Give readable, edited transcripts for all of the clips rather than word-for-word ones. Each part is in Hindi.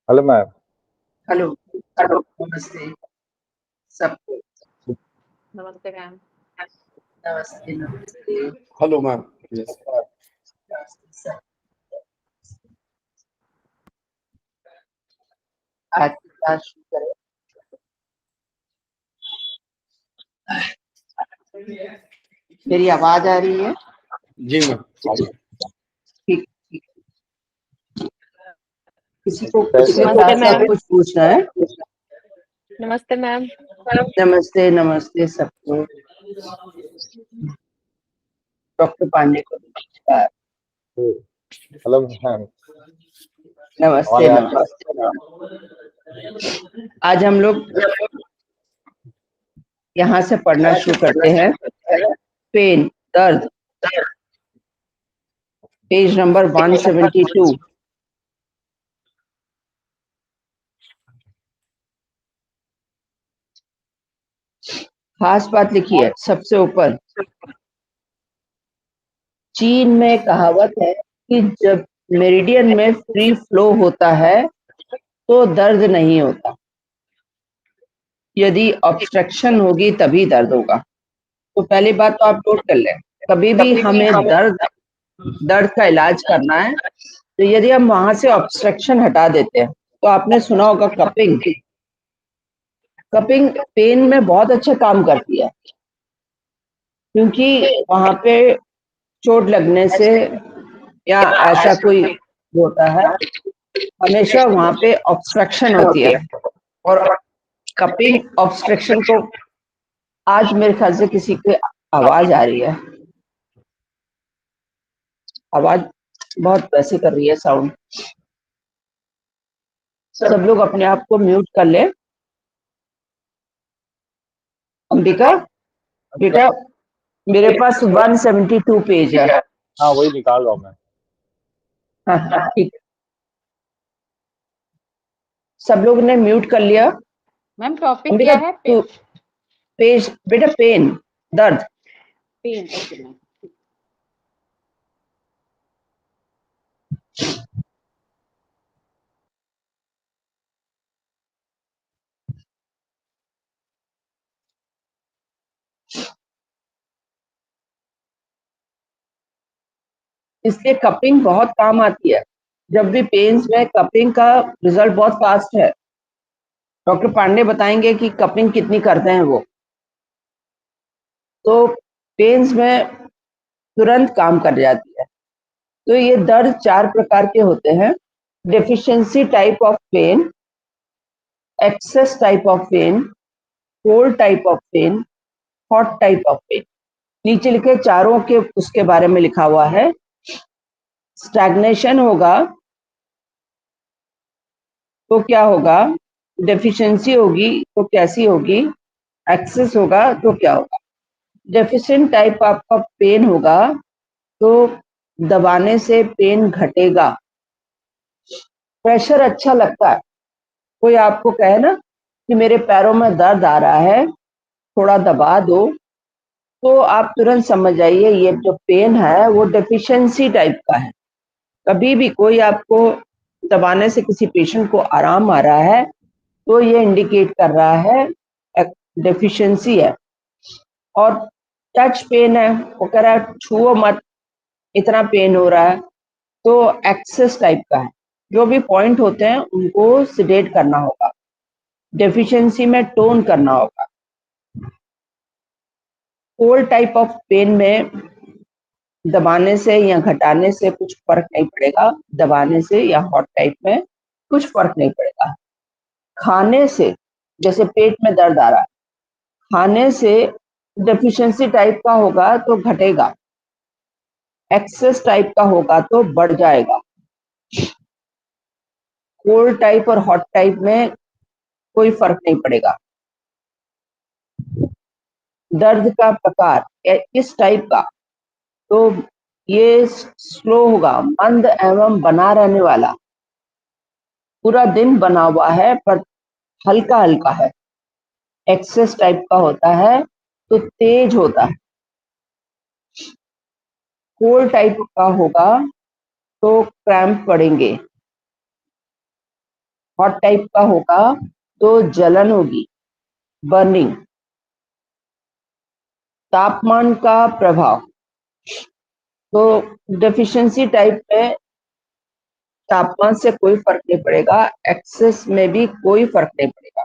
Hello ma'am. हेलो। नमस्ते सबको। नमस्ते मैम। नमस्ते नमस्ते। Hello ma'am. यस। नमस्ते सर। आज की क्लास शुरू करें। मेरी आवाज आ रही है? जी मैम। ठीक ठीक। किसी को कैसे किसी हैं? को नमस्ते ऐसा मैम। कुछ पूछना है? नमस्ते मैम। नमस्ते नमस्ते सबको। डॉक्टर पांडे को नमस्कार। Hello ma'am. नमस्ते हमारे यहाँ नमस्ते। आज हम लोग यहाँ से पढ़ना शुरू करते हैं। पेन, दर्द, पेज नंबर 172। खास बात लिखिए सबसे ऊपर। चीन में कहावत है कि जब मेरिडियन में फ्री फ्लो होता है तो दर्द नहीं होता, यदि ऑब्स्ट्रक्शन होगी तभी दर्द होगा। तो पहली बात तो आप नोट कर लें, कभी भी हमें दर्द दर्द का इलाज करना है तो यदि हम वहां से ऑब्स्ट्रक्शन हटा देते हैं, तो आपने सुना होगा कपिंग। कपिंग पेन में बहुत अच्छा काम करती है, क्योंकि वहां पे चोट लगने से या ऐसा कोई होता है, हमेशा वहां पे ऑब्स्ट्रक्शन होती है। और कपिंग ऑब्स्ट्रक्शन को, आज मेरे ख्याल से किसी की आवाज आ रही है, आवाज बहुत वैसे कर रही है साउंड। सब लोग अपने आप को म्यूट कर ले। अंबिका बेटा, मेरे पास 172 पेज है। हाँ, वही निकाल रहा हूँ मैं। हाँ हाँ, ठीक है। सब लोग ने म्यूट कर लिया। मैम टॉपिक अंबिका क्या है? तू पेज, बेटा पेन, दर्द। पेन। Okay ma'am. इसलिए कपिंग बहुत काम आती है। जब भी पेन्स में कपिंग का रिजल्ट बहुत फास्ट है। डॉक्टर पांडे बताएंगे कि कपिंग कितनी करते हैं वो। तो पेन्स में तुरंत काम कर जाती है। तो ये दर्द 4 प्रकार के होते हैं। Deficiency type of pain, excess type of pain, cold type of pain, hot type of pain. नीचे लिखे चारों के उसके बारे में लिखा हुआ है। स्टैग्नेशन होगा तो क्या होगा, डेफिशिएंसी होगी तो कैसी होगी, एक्सेस होगा तो क्या होगा। डेफिशिएंट टाइप आपका पेन होगा तो दबाने से पेन घटेगा। प्रेशर अच्छा लगता है। कोई आपको कहे ना कि मेरे पैरों में दर्द आ रहा है, थोड़ा दबा दो, तो आप तुरंत समझ जाइए ये जो पेन है वो डेफिशिएंसी टाइप का है। कभी भी कोई आपको दबाने से किसी पेशेंट को आराम आ रहा है तो ये इंडिकेट कर रहा है डेफिशिएंसी है। और टच पेन है, वो कह रहा है छुओ मत, इतना पेन हो रहा है, तो एक्सेस टाइप का है। जो भी पॉइंट होते हैं उनको सिडेट करना होगा, डेफिशिएंसी में टोन करना होगा। कोल्ड टाइप ऑफ पेन में दबाने से या घटाने से कुछ फर्क नहीं पड़ेगा, दबाने से या हॉट टाइप में कुछ फर्क नहीं पड़ेगा। खाने से, जैसे पेट में दर्द आ रहा है, खाने से डेफिशिएंसी टाइप का होगा तो घटेगा, एक्सेस टाइप का होगा तो बढ़ जाएगा। कोल्ड टाइप और हॉट टाइप में कोई फर्क नहीं पड़ेगा। दर्द का प्रकार किस टाइप का, तो ये स्लो होगा, मंद एवं बना रहने वाला, पूरा दिन बना हुआ है पर हल्का हल्का है। एक्सेस टाइप का होता है तो तेज होता है। कोल्ड टाइप का होगा तो क्रैम्प पड़ेंगे। हॉट टाइप का होगा तो जलन होगी, बर्निंग। तापमान का प्रभाव, तो डेफिशिएंसी टाइप में तापमान से कोई फर्क नहीं पड़ेगा, एक्सेस में भी कोई फर्क नहीं पड़ेगा।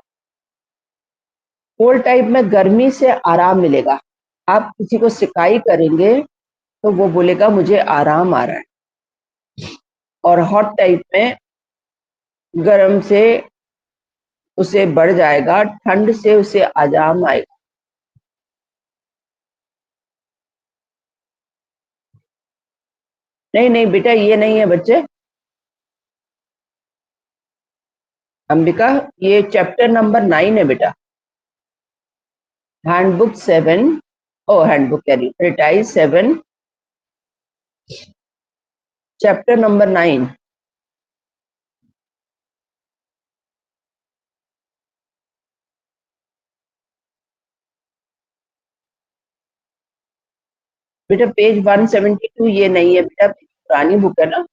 कोल्ड टाइप में गर्मी से आराम मिलेगा। आप किसी को सिकाई करेंगे तो वो बोलेगा मुझे आराम आ रहा है। और हॉट टाइप में गर्म से उसे बढ़ जाएगा, ठंड से उसे आराम आएगा। नहीं नहीं बेटा, ये नहीं है बच्चे। अंबिका, ये चैप्टर नंबर 9 है बेटा, हैंडबुक 7। ओ हैंडबुक कह रही, ट्रीटाइज 7, चैप्टर नंबर 9। बेटा पेज 172 ये नहीं है बेटा, पुरानी बुक है ना।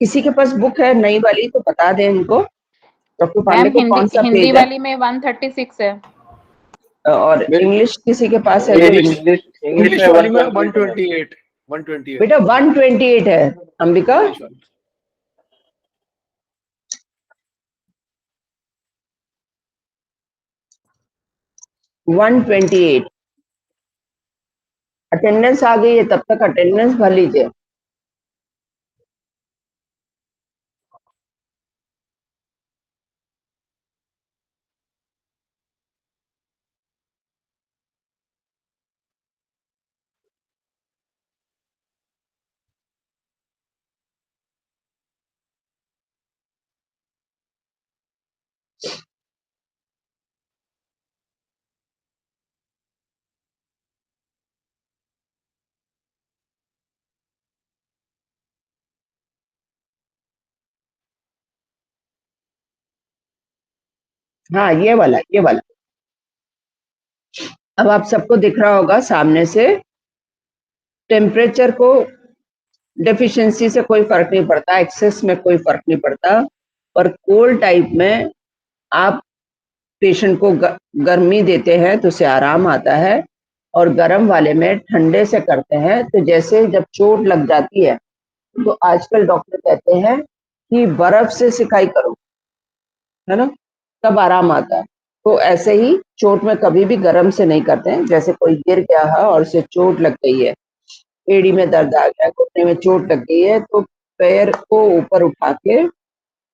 किसी के पास बुक है नई वाली तो बता दें इनको, डॉक्टर पांडे मैम को हिंदी कौन सा हिंदी पेज है। वाली में 136 है। और इंग्लिश किसी के पास है तो इंग्लिश इंग्लिश इंग्लिश में वाली में 128 128 बेटा 128 है अंबिका, इंग्लिश वाली। 128। अटेंडेंस आ गई है, तब तक अटेंडेंस भर लीजिए। हाँ ये वाला, ये वाला। अब आप सबको दिख रहा होगा सामने से। टेम्परेचर को डेफिशिएंसी से कोई फर्क नहीं पड़ता, एक्सेस में कोई फर्क नहीं पड़ता। और कोल्ड टाइप में आप पेशेंट को गर्मी देते हैं तो उसे आराम आता है, और गर्म वाले में ठंडे से करते हैं तो जैसे जब चोट लग जाती है तो आजकल डॉक्टर कहते हैं कि बर्फ से सिकाई करो, है ना, तब आराम आता है। तो ऐसे ही चोट में कभी भी गर्म से नहीं करते हैं। जैसे कोई गिर गया है और उसे चोट लग गई है, एड़ी में दर्द आ गया, घुटने में चोट लग गई है, तो पैर को ऊपर उठा के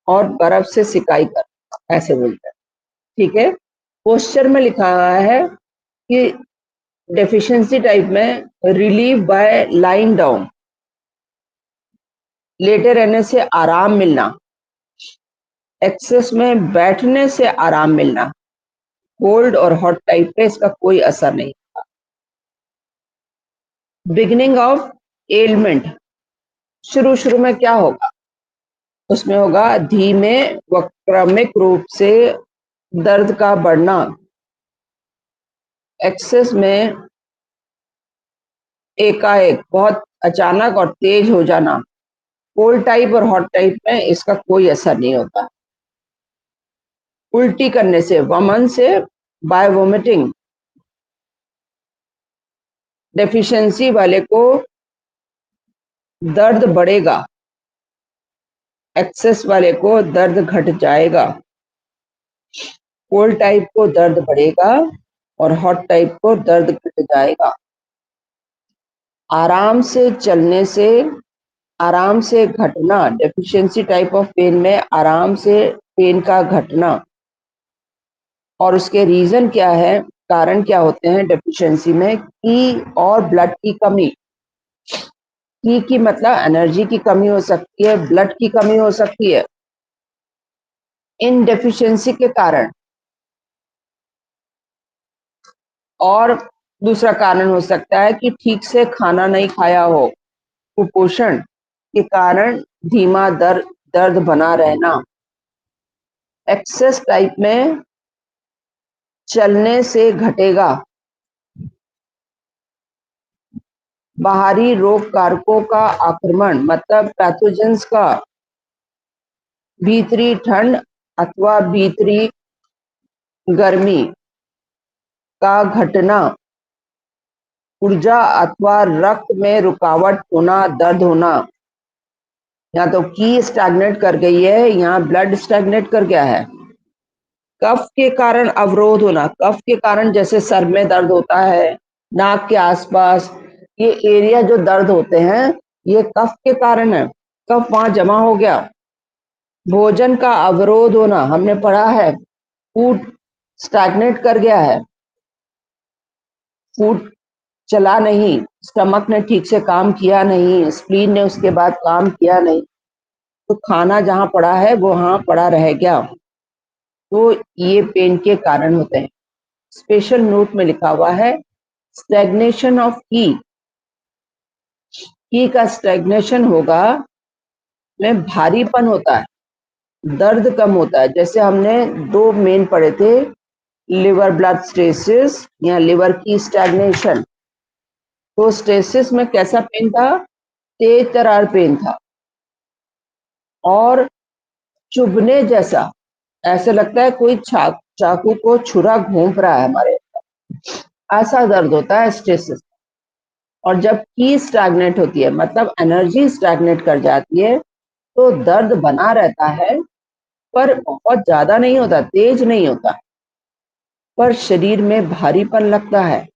और बर्फ से सिकाई कर, ऐसे बोलते हैं। ठीक है, पोस्चर में लिखा हुआ है कि डेफिशिएंसी टाइप में रिलीव बाय लाइंग डाउन, लेटे रहने से आराम मिलना, एक्सेस में बैठने से आराम मिलना। कोल्ड और हॉट टाइप पे इसका कोई असर नहीं। बिगिनिंग ऑफ एलिमेंट, शुरू शुरू में क्या होगा, उसमें होगा धीमे व क्रमिक रूप से दर्द का बढ़ना, एक्सेस में एकाएक बहुत अचानक और तेज हो जाना। कोल्ड टाइप और हॉट टाइप में इसका कोई असर नहीं होता। उल्टी करने से, वमन से, बाय वोमिटिंग, डेफिशिएंसी वाले को दर्द बढ़ेगा, एक्सेस वाले को दर्द घट जाएगा। कोल्ड टाइप को दर्द बढ़ेगा और हॉट टाइप को दर्द घट जाएगा। आराम से चलने से, आराम से घटना, डेफिशिएंसी टाइप ऑफ पेन में आराम से पेन का घटना। और उसके रीजन क्या है, कारण क्या होते हैं डेफिशिएंसी में, की और ब्लड की कमी। की मतलब एनर्जी की कमी हो सकती है, ब्लड की कमी हो सकती है। इन डेफिशिएंसी के कारण और दूसरा कारण हो सकता है कि ठीक से खाना नहीं खाया हो, कुपोषण के कारण धीमा दर्द बना रहना, एक्सेस टाइप में चलने से घटेगा, बाहरी रोग कारकों का आक्रमण मतलब पैथोजेंस का, भीतरी ठंड अथवा भीतरी गर्मी का घटना, ऊर्जा अथवा रक्त में रुकावट होना, दर्द होना। यहाँ तो की स्टैग्नेट कर गई है, यहाँ ब्लड स्टैग्नेट कर गया है। कफ के कारण अवरोध होना, कफ के कारण जैसे सर में दर्द होता है, नाक के आसपास, ये एरिया जो दर्द होते हैं ये कफ के कारण है, कफ वहां जमा हो गया। भोजन का अवरोध होना, हमने पढ़ा है फूड स्टैग्नेट कर गया है, फूड चला नहीं, स्टमक ने ठीक से काम किया नहीं, स्प्लीन ने उसके बाद काम किया नहीं, तो खाना जहां पड़ा है वो वहां पड़ा रह गया, तो ये पेन के कारण होते हैं। स्पेशल नोट में लिखा हुआ है स्टैग्नेशन ऑफ की का स्टैग्नेशन होगा में भारीपन होता है, दर्द कम होता है। जैसे हमने दो मेन पढ़े थे, लिवर ब्लड स्टेसिस या लिवर की स्टैग्नेशन। तो स्टेसिस में कैसा पेन था, तेज तरार पेन था और चुभने जैसा, ऐसे लगता है कोई चाकू को छुरा घोंप रहा है हमारे, ऐसा दर्द होता है स्टेसिस। और जब की स्टैग्नेट होती है मतलब एनर्जी स्टैग्नेट कर जाती है तो दर्द बना रहता है, पर बहुत ज्यादा नहीं होता, तेज नहीं होता, पर शरीर में भारीपन लगता है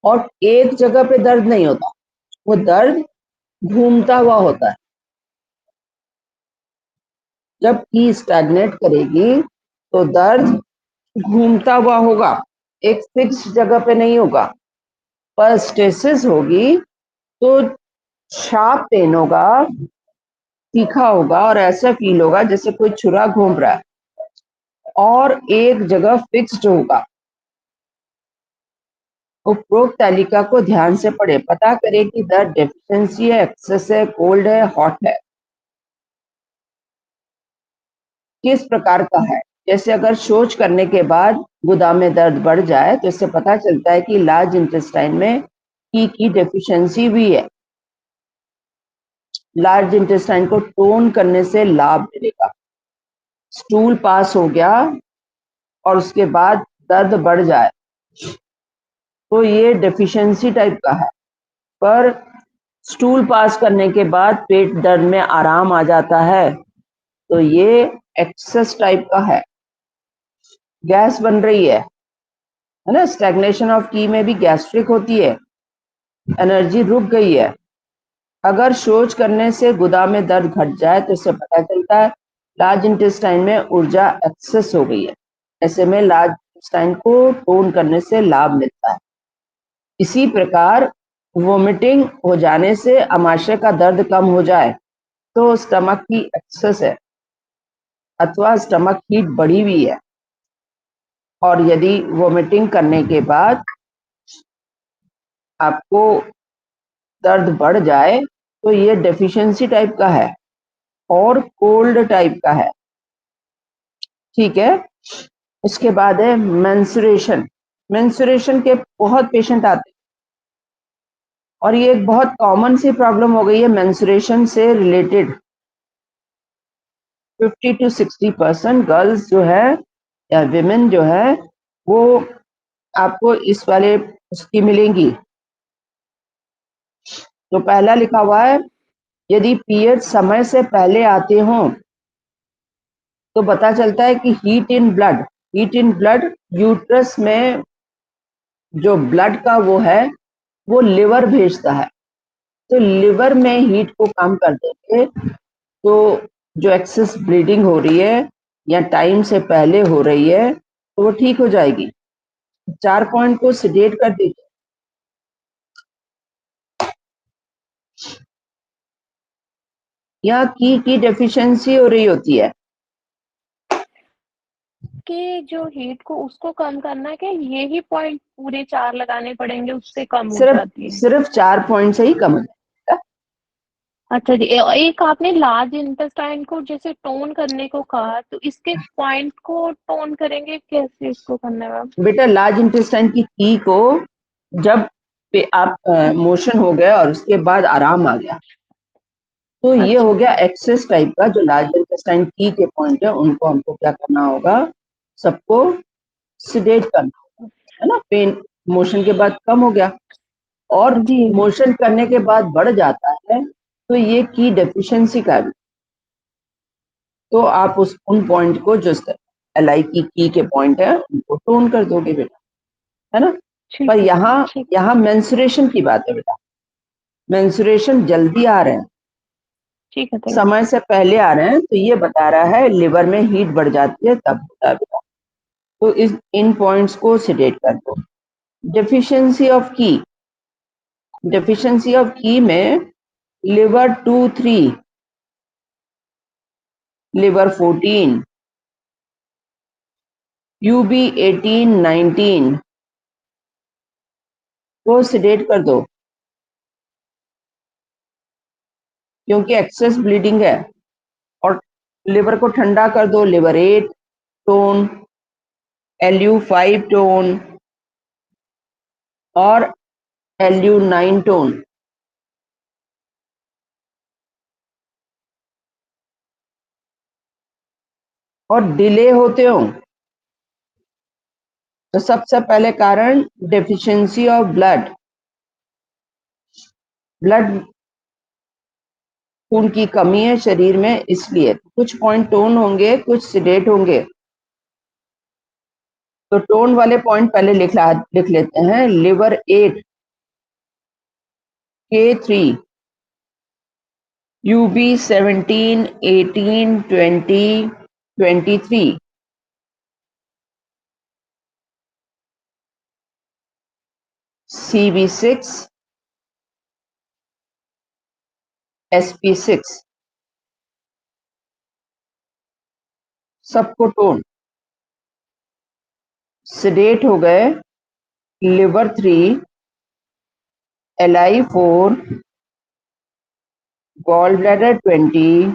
और एक जगह पे दर्द नहीं होता, वो दर्द घूमता हुआ होता है। जब की स्टैग्नेट करेगी तो दर्द घूमता हुआ होगा, एक फिक्स जगह पे नहीं होगा। पर स्टेसिस होगी तो शार्प पेन होगा, तीखा होगा और ऐसा फील होगा जैसे कोई छुरा घूम रहा है और एक जगह फिक्स्ड होगा। उपरोक्त तालिका को ध्यान से पढ़े, पता करें कि दर्द डेफिशिएंसी है, एक्सेस है, कोल्ड है, हॉट है, किस प्रकार का है। जैसे अगर शौच करने के बाद गुदा में दर्द बढ़ जाए तो इससे पता चलता है कि लार्ज इंटेस्टाइन में की डेफिशिएंसी भी है। लार्ज इंटेस्टाइन को टोन करने से लाभ मिलेगा। स्टूल पास हो गया और उसके बाद दर्द बढ़ जाए तो ये डेफिशिएंसी टाइप का है, पर स्टूल पास करने के बाद पेट दर्द में आराम आ जाता है तो ये एक्सेस टाइप का है। गैस बन रही है ना, स्टैग्नेशन ऑफ की में भी गैस्ट्रिक होती है, एनर्जी रुक गई है। अगर शौच करने से गुदा में दर्द घट जाए तो इससे पता चलता है लार्ज इंटेस्टाइन में ऊर्जा एक्सेस हो गई है। ऐसे में लार्ज इंटेस्टाइन को टोन करने से लाभ मिलता है। इसी प्रकार वोमिटिंग हो जाने से आमाशय का दर्द कम हो जाए तो स्टमक की एक्सेस है अथवा स्टमक हीट बढ़ी हुई है, और यदि वोमिटिंग करने के बाद आपको दर्द बढ़ जाए तो ये डेफिशिएंसी टाइप का है और कोल्ड टाइप का है। ठीक है, इसके बाद है मेंस्ट्रुएशन। मेंस्ट्रुएशन के बहुत पेशेंट आते हैं और ये एक बहुत कॉमन सी प्रॉब्लम हो गई है मेंस्ट्रुएशन से रिलेटेड। 50 to 60% गर्ल्स जो है या विमेन जो है वो आपको इस वाले उसकी मिलेंगी। तो पहला लिखा हुआ है यदि पीरियड समय से पहले आते हों तो पता चलता है कि हीट इन ब्लड यूट्रस में जो ब्लड का वो है वो लिवर भेजता है, तो लिवर में हीट को कम कर देंगे तो जो एक्सेस ब्लीडिंग हो रही है या टाइम से पहले हो रही है तो वो ठीक हो जाएगी। 4 पॉइंट को सिडेट कर दीजिए। यहाँ की डेफिशिएंसी हो रही होती है, के जो हीट को उसको कम करना है क्या? ये ही पॉइंट पूरे 4 लगाने पड़ेंगे, उससे कम हो सिर्फ जाती है? सिर्फ 4 पॉइंट से ही कम हो जाएगा। अच्छा जी। एक आपने लार्ज इंटेस्टाइन को जैसे टोन करने को कहा, तो इसके पॉइंट को टोन करेंगे कैसे? इसको करना है मैम? बेटा लार्ज इंटेस्टाइन की की को जब आप मोशन हो गया और उसके बाद आराम आ गया, तो ये अच्छा। हो गया एक्सेस टाइप का। जो लार्ज इंटेस्टाइन की के पॉइंट है उनको हमको क्या करना होगा, सबको सिडेट करना होगा, है ना। पेन मोशन के बाद कम हो गया और जी जी। मोशन करने के बाद बढ़ जाता है, तो ये की डेफिशिएंसी का भी। तो आप उन पॉइंट को जो एल आई की के पॉइंट है उनको टोन कर दोगे बेटा, है ना। ठीक पर है। यहाँ ठीक। यहाँ मेंसुरेशन की बात है बेटा, मेंसुरेशन जल्दी आ रहे हैं, ठीक है। थैंक समय से पहले आ रहे हैं, तो ये बता रहा है लिवर में हीट बढ़ जाती है तब होता है बेटा। तो इन पॉइंट्स को सिडेट कर दो। डेफिशिएंसी ऑफ की, डेफिशिएंसी ऑफ की में लिवर 2-3, लिवर 14, यूबी 18-19 को सिडेट कर दो, क्योंकि एक्सेस ब्लीडिंग है। और लिवर को ठंडा कर दो, लिवर 8 टोन, LU5 टोन और LU9 टोन। और डिले होते हो तो सबसे पहले कारण डेफिशिएंसी ऑफ ब्लड, ब्लड खून की कमी है शरीर में, इसलिए कुछ पॉइंट टोन होंगे, कुछ सिडेट होंगे। तो टोन वाले पॉइंट पहले लिख लेते हैं। Liver 8 K3, UB 17, 18, 20, 23, CB6, SP6, सबको टोन। सिडेट हो गए liver 3, LI4, gall bladder 20,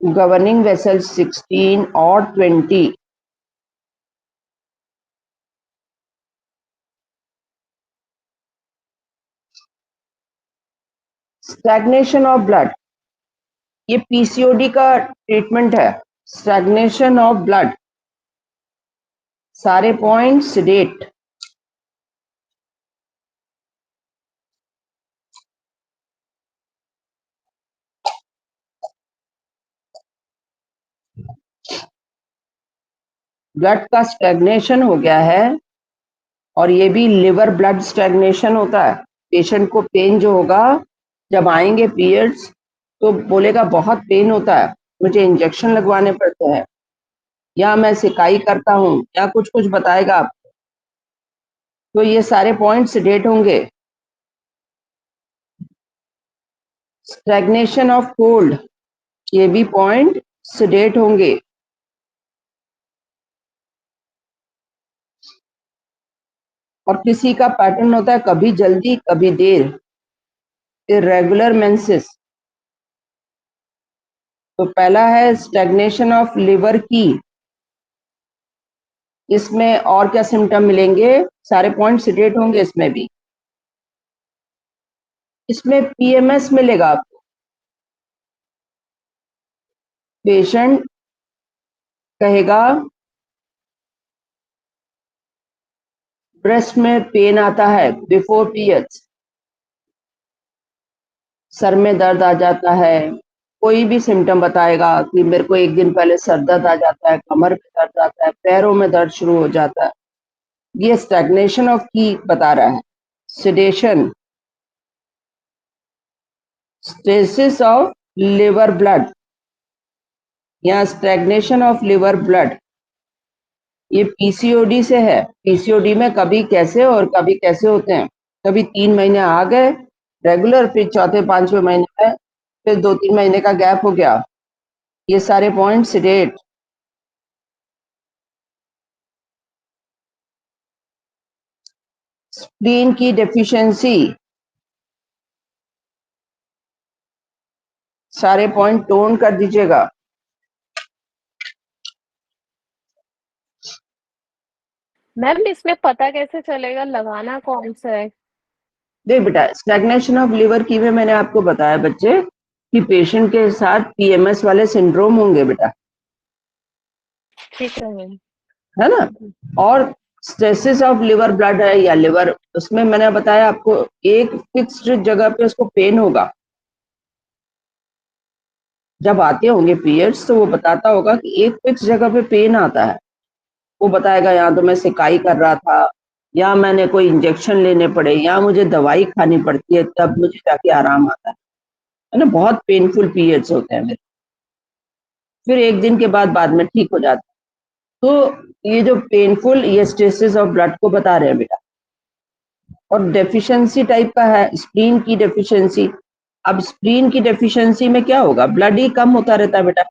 governing vessel 16 और 20। स्टैग्नेशन ऑफ ब्लड, ये पीसीओडी का ट्रीटमेंट है। स्टैग्नेशन ऑफ ब्लड, सारे पॉइंट सिडेट। ब्लड का स्टैग्नेशन हो गया है, और ये भी लिवर ब्लड स्टैग्नेशन होता है। पेशेंट को पेन जो होगा जब आएंगे पीरियड्स, तो बोलेगा बहुत पेन होता है, मुझे इंजेक्शन लगवाने पड़ते हैं, या मैं सिकाई करता हूँ, या कुछ कुछ बताएगा। तो ये सारे पॉइंट सिडेट होंगे। स्टैग्नेशन ऑफ कोल्ड, ये भी पॉइंट सिडेट होंगे। और किसी का पैटर्न होता है कभी जल्दी कभी देर, इरेगुलर मेंसेस। तो पहला है स्टैग्नेशन ऑफ लिवर की, इसमें और क्या सिम्टम मिलेंगे, सारे पॉइंट सिडेट होंगे इसमें भी। इसमें PMS मिलेगा आपको। पेशेंट कहेगा ब्रेस्ट में पेन आता है बिफोर पीरियड्स, सर में दर्द आ जाता है, कोई भी सिम्टम बताएगा कि मेरे को एक दिन पहले सर दर्द आ जाता है, कमर में दर्द आता है, पैरों में दर्द शुरू हो जाता है। ये स्टैग्नेशन ऑफ की बता रहा है। Sedation, stasis of liver blood या स्टैग्नेशन ऑफ लिवर ब्लड, ये पीसीओडी से है। पीसीओडी में कभी कैसे और कभी कैसे होते हैं, कभी 3 महीने आ गए रेगुलर, फिर चौथे 5वें महीने में फिर 2-3 महीने का गैप हो गया। ये सारे पॉइंट सिडेट। स्प्लीन की डेफिशिएंसी, सारे पॉइंट टोन कर दीजिएगा। मैम इसमें पता कैसे चलेगा लगाना कौन सा है? देख बेटा, स्टैग्नेशन ऑफ लिवर की में मैंने आपको बताया बच्चे कि पेशेंट के साथ पीएमएस वाले सिंड्रोम होंगे बेटा, ठीक है मैम। है ना। और स्टेसिस ऑफ लिवर ब्लड है या लिवर, उसमें मैंने बताया आपको एक फिक्स्ड जगह पे उसको पेन होगा। जब आते होंगे पीरियड्स तो वो बताता होगा कि एक फिक्स जगह पे पेन आता है। वो बताएगा यहाँ तो मैं सिकाई कर रहा था, या मैंने कोई इंजेक्शन लेने पड़े, या मुझे दवाई खानी पड़ती है तब मुझे जाके आराम आता है ना। बहुत पेनफुल पीरियड्स होते हैं मेरे, फिर एक दिन के बाद में ठीक हो जाता है। तो ये जो पेनफुल, ये स्टेसिस ऑफ ब्लड को बता रहे हैं बेटा। और डेफिशिएंसी टाइप का है स्प्लीन की डेफिशिएंसी। अब स्प्लीन की डेफिशिएंसी में क्या होगा, ब्लड ही कम होता रहता है बेटा,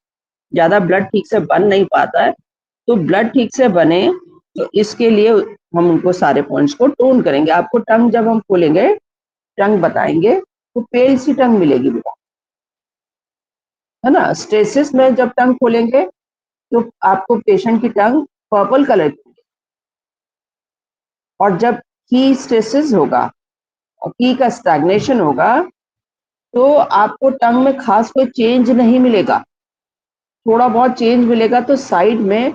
ज्यादा ब्लड ठीक से बन नहीं पाता है। तो ब्लड ठीक से बने तो इसके लिए हम उनको सारे पॉइंट्स को टोन करेंगे। आपको टंग जब हम खोलेंगे, टंग बताएंगे तो पेल सी टंग मिलेगी बेटा, है ना। स्टेसिस में जब टंग खोलेंगे तो आपको पेशेंट की टंग पर्पल कलर की, और जब की स्टेसिस होगा और की का स्टैग्नेशन होगा तो आपको टंग में खास कोई चेंज नहीं मिलेगा। थोड़ा बहुत चेंज मिलेगा तो साइड में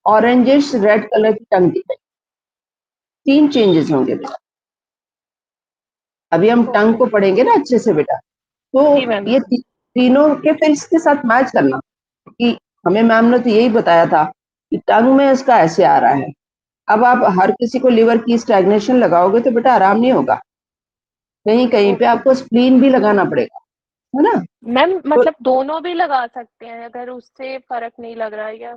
ऑरेंजिश रेड कलर की टंग दिखेगी। 3 चेंजेस होंगे बेटा। अभी हम टंग को पढ़ेंगे ना अच्छे से बेटा, तो जी मैम। ये तीनों के फिर इसके साथ मैच करना कि हमें मैम ने तो यही बताया था कि टंग में इसका ऐसे आ रहा है। अब आप हर किसी को लिवर की स्टैग्नेशन लगाओगे तो बेटा आराम नहीं होगा, कहीं कहीं पे आपको स्प्लीन भी लगाना पड़ेगा, है ना। मैम तो मतलब दोनों भी लगा सकते हैं अगर उससे फर्क नहीं लग रहा है, या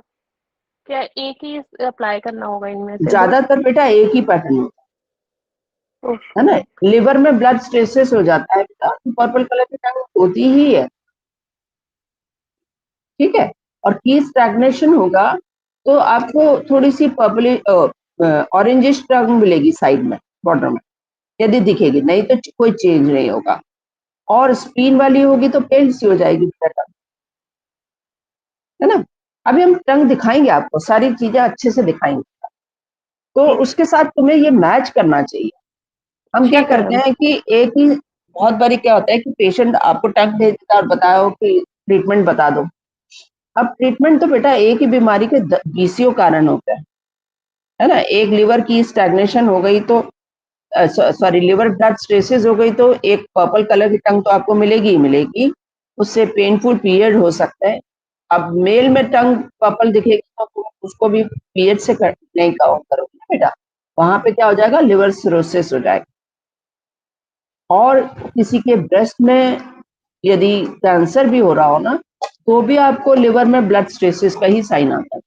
क्या एक ही अप्लाई करना होगा इनमें से दो? ज्यादातर बेटा एक ही पैटर्न होता है ओके। ना। लिवर में ब्लड स्टेसिस हो जाता है बेटा तो पर्पल कलर की टंग होती ही है, ठीक है। और की स्टैग्नेशन होगा तो आपको थोड़ी सी पर्पली ऑरेंजिश टंग मिलेगी साइड में, बॉर्डर में, यदि दिखेगी, नहीं तो कोई चेंज नहीं होगा। और स्प्लीन वाली होगी तो पेल सी हो जाएगी बेटा, है ना। अभी हम टंग दिखाएंगे आपको, सारी चीजें अच्छे से दिखाएंगे, तो ठीक उसके साथ तुम्हें ये मैच करना चाहिए। हम क्या ठीक है करते मैम। हैं कि एक ही, बहुत बारी क्या होता है कि पेशेंट आपको टंग भेज देता है और बताओ कि ट्रीटमेंट बता दो। अब ट्रीटमेंट तो बेटा एक ही बीमारी के 20 कारण होते हैं, है ना। एक लिवर की स्टैग्नेशन हो गई तो सॉरी लिवर ब्लड स्टेसिस हो गई तो एक पर्पल कलर की टंग तो आपको मिलेगी ही मिलेगी, उससे पेनफुल पीरियड हो सकता है। अब मेल में टंग पर्पल दिखेगी तो उसको भी पीरियड से नहीं काउंट करोगे ना बेटा, वहां पे क्या हो जाएगा, लिवर सिरोसिस हो जाएगा। और किसी के ब्रेस्ट में यदि कैंसर भी हो रहा हो ना तो भी आपको लिवर में ब्लड स्टेसिस का ही साइन आता है।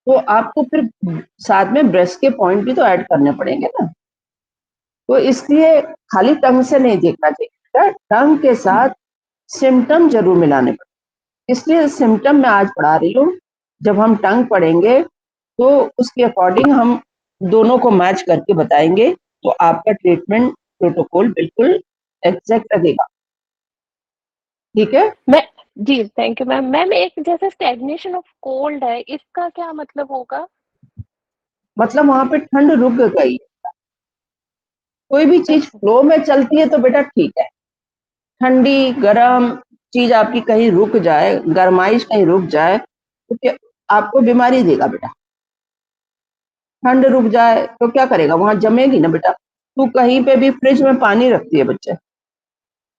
तो आपको फिर साथ में ब्रेस्ट के पॉइंट भी तो ऐड करने पड़ेंगे ना। तो इसलिए खाली टंग से नहीं देखना चाहिए, टंग के साथ सिम्टम जरूर मिलाने पड़ेंगे। इसलिए सिम्टम मैं आज पढ़ा रही हूँ, जब हम टंग पढ़ेंगे तो उसके अकॉर्डिंग हम दोनों को मैच करके बताएंगे तो आपका ट्रीटमेंट प्रोटोकॉल बिल्कुल एग्जैक्ट लगेगा, ठीक है। मैं जी थैंक यू मैम। मैम एक जैसे स्टेग्नेशन ऑफ कोल्ड है, इसका क्या मतलब होगा? मतलब वहां पे ठंड रुक गई, कोई भी चीज अच्छा। फ्लो में चलती है तो बेटा ठीक है। ठंडी गर्म चीज आपकी कहीं रुक जाए, गरमाइश कहीं रुक जाए तो क्या आपको बीमारी देगा बेटा। ठंड रुक जाए तो क्या करेगा, वहां जमेगी ना बेटा। तू कहीं पे भी फ्रिज में पानी रखती है बच्चे,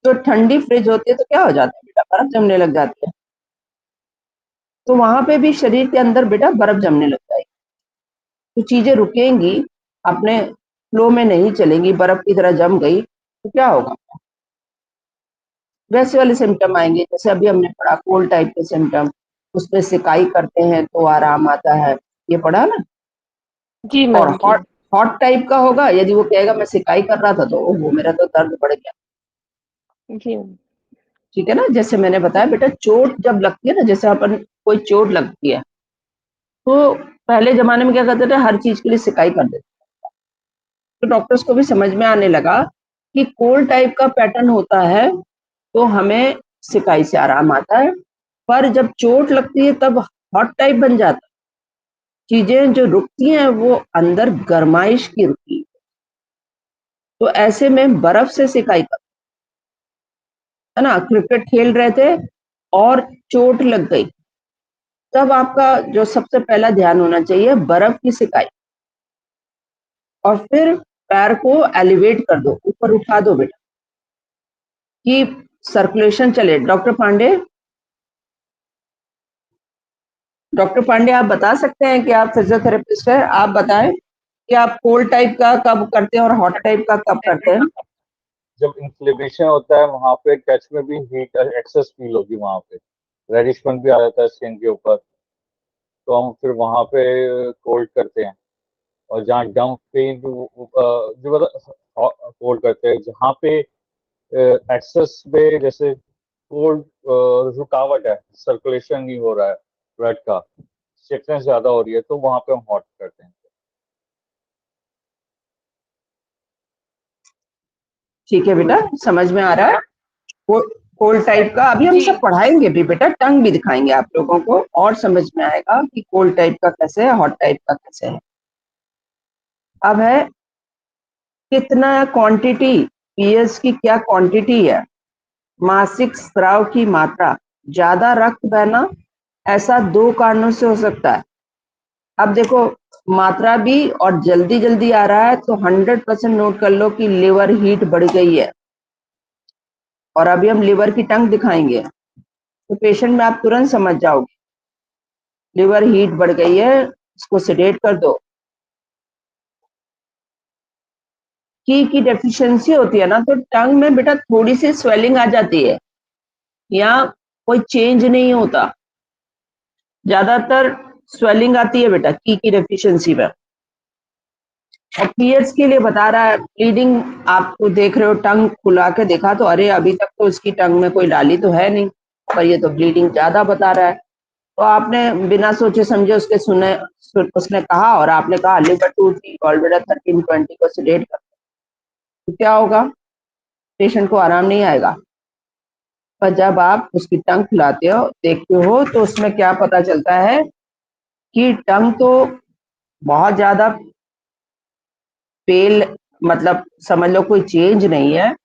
तो ठंडी फ्रिज होती है तो क्या हो जाता है बेटा, बर्फ जमने लग जाती है। तो वहां पे भी शरीर के अंदर बेटा बर्फ जमने लग जाएगी, तो चीजें रुकेंगी, अपने फ्लो में नहीं चलेंगी, बर्फ की तरह जम गई तो क्या होगा, वैसे वाले सिम्टम आएंगे जैसे अभी हमने पढ़ा कोल्ड टाइप के सिम्टम, उसमें सिकाई करते हैं तो आराम आता है, ये पढ़ा ना। जी और मैम। जी हॉट हॉट टाइप का होगा, यदि वो कहेगा मैं सिकाई कर रहा था तो वो मेरा तो दर्द बढ़ गया, जी मैम। ठीक है ना। जैसे मैंने बताया बेटा, चोट जब लगती है ना, जैसे अपन कोई चोट लगती है तो पहले जमाने में क्या करते थे, हर चीज के लिए सिकाई कर देते, तो डॉक्टर्स को भी समझ में आने लगा कि कोल्ड टाइप का पैटर्न होता है तो हमें सिकाई से आराम आता है, पर जब चोट लगती है तब हॉट टाइप बन जाता है। चीजें जो रुकती हैं वो अंदर गर्माइश की रुकती है, तो ऐसे में बर्फ से सिकाई कर, है ना, क्रिकेट खेल रहे थे और चोट लग गई, तब आपका जो सबसे पहला ध्यान होना चाहिए बर्फ की सिकाई, और फिर पैर को एलिवेट कर दो, ऊपर उठा दो बेटा, कि सर्कुलेशन चले। डॉक्टर पांडे आप बता सकते हैं कि आप फिजियोथेरेपिस्ट हैं, आप बताएं कि आप कोल्ड टाइप का कब करते हैं और हॉट टाइप का कब करते हैं। जब इन्फ्लेमेशन होता है वहां पे टच में भी हीट एक्सेस फील होगी, वहां पे रेडिशपन भी आ जाता है स्किन के ऊपर, तो हम फिर वहां पे कोल्ड करते हैं। और जहाँ डम पेन जो कोल्ड करते हैं, जहाँ पे एक्सेस में जैसे कोल्ड रुकावट है, सर्कुलेशन नहीं हो रहा है ब्लड का, स्टिफनेस ज्यादा हो रही है, तो वहां पे हम हॉट करते हैं। ठीक है बेटा, समझ में आ रहा है। कोल्ड टाइप का अभी हम जी। सब पढ़ाएंगे भी बेटा, टंग भी दिखाएंगे आप लोगों को, और समझ में आएगा कि कोल्ड टाइप का कैसे है, हॉट टाइप का कैसे है। अब है कितना क्वांटिटी, पीएच की क्या क्वांटिटी है, मासिक स्राव की मात्रा, ज्यादा रक्त बहना, ऐसा दो कारणों से हो सकता है। अब देखो मात्रा भी और जल्दी जल्दी आ रहा है, तो 100% नोट कर लो कि लिवर हीट बढ़ गई है, और अभी हम लिवर की टंग दिखाएंगे तो पेशेंट में आप तुरंत समझ जाओगे लिवर हीट बढ़ गई है, इसको सेडेट कर दो। की डेफिशिएंसी होती है ना, तो टंग में बेटा थोड़ी सी स्वेलिंग आ जाती है, या कोई चेंज नहीं होता, ज्यादातर स्वेलिंग आती है बेटा की डेफिशिएंसी में। और पीएच के लिए बता रहा है, ब्लीडिंग आपको देख रहे हो, टंग खुला के देखा तो अरे अभी तक तो इसकी टंग में कोई डाली तो है नहीं, पर ये तो ब्लीडिंग ज्यादा बता रहा है। तो आपने बिना सोचे समझे उसने कहा, और आपने कहा लिवर 2-3 गॉलब्लैडर 13-20 को सेडेट कर, तो क्या होगा, पेशेंट को आराम नहीं आएगा। पर जब आप उसकी टंग खुलाते हो, देखते हो, तो उसमें क्या पता चलता है कि टंग तो बहुत ज्यादा पेल, मतलब समझ लो कोई चेंज नहीं है,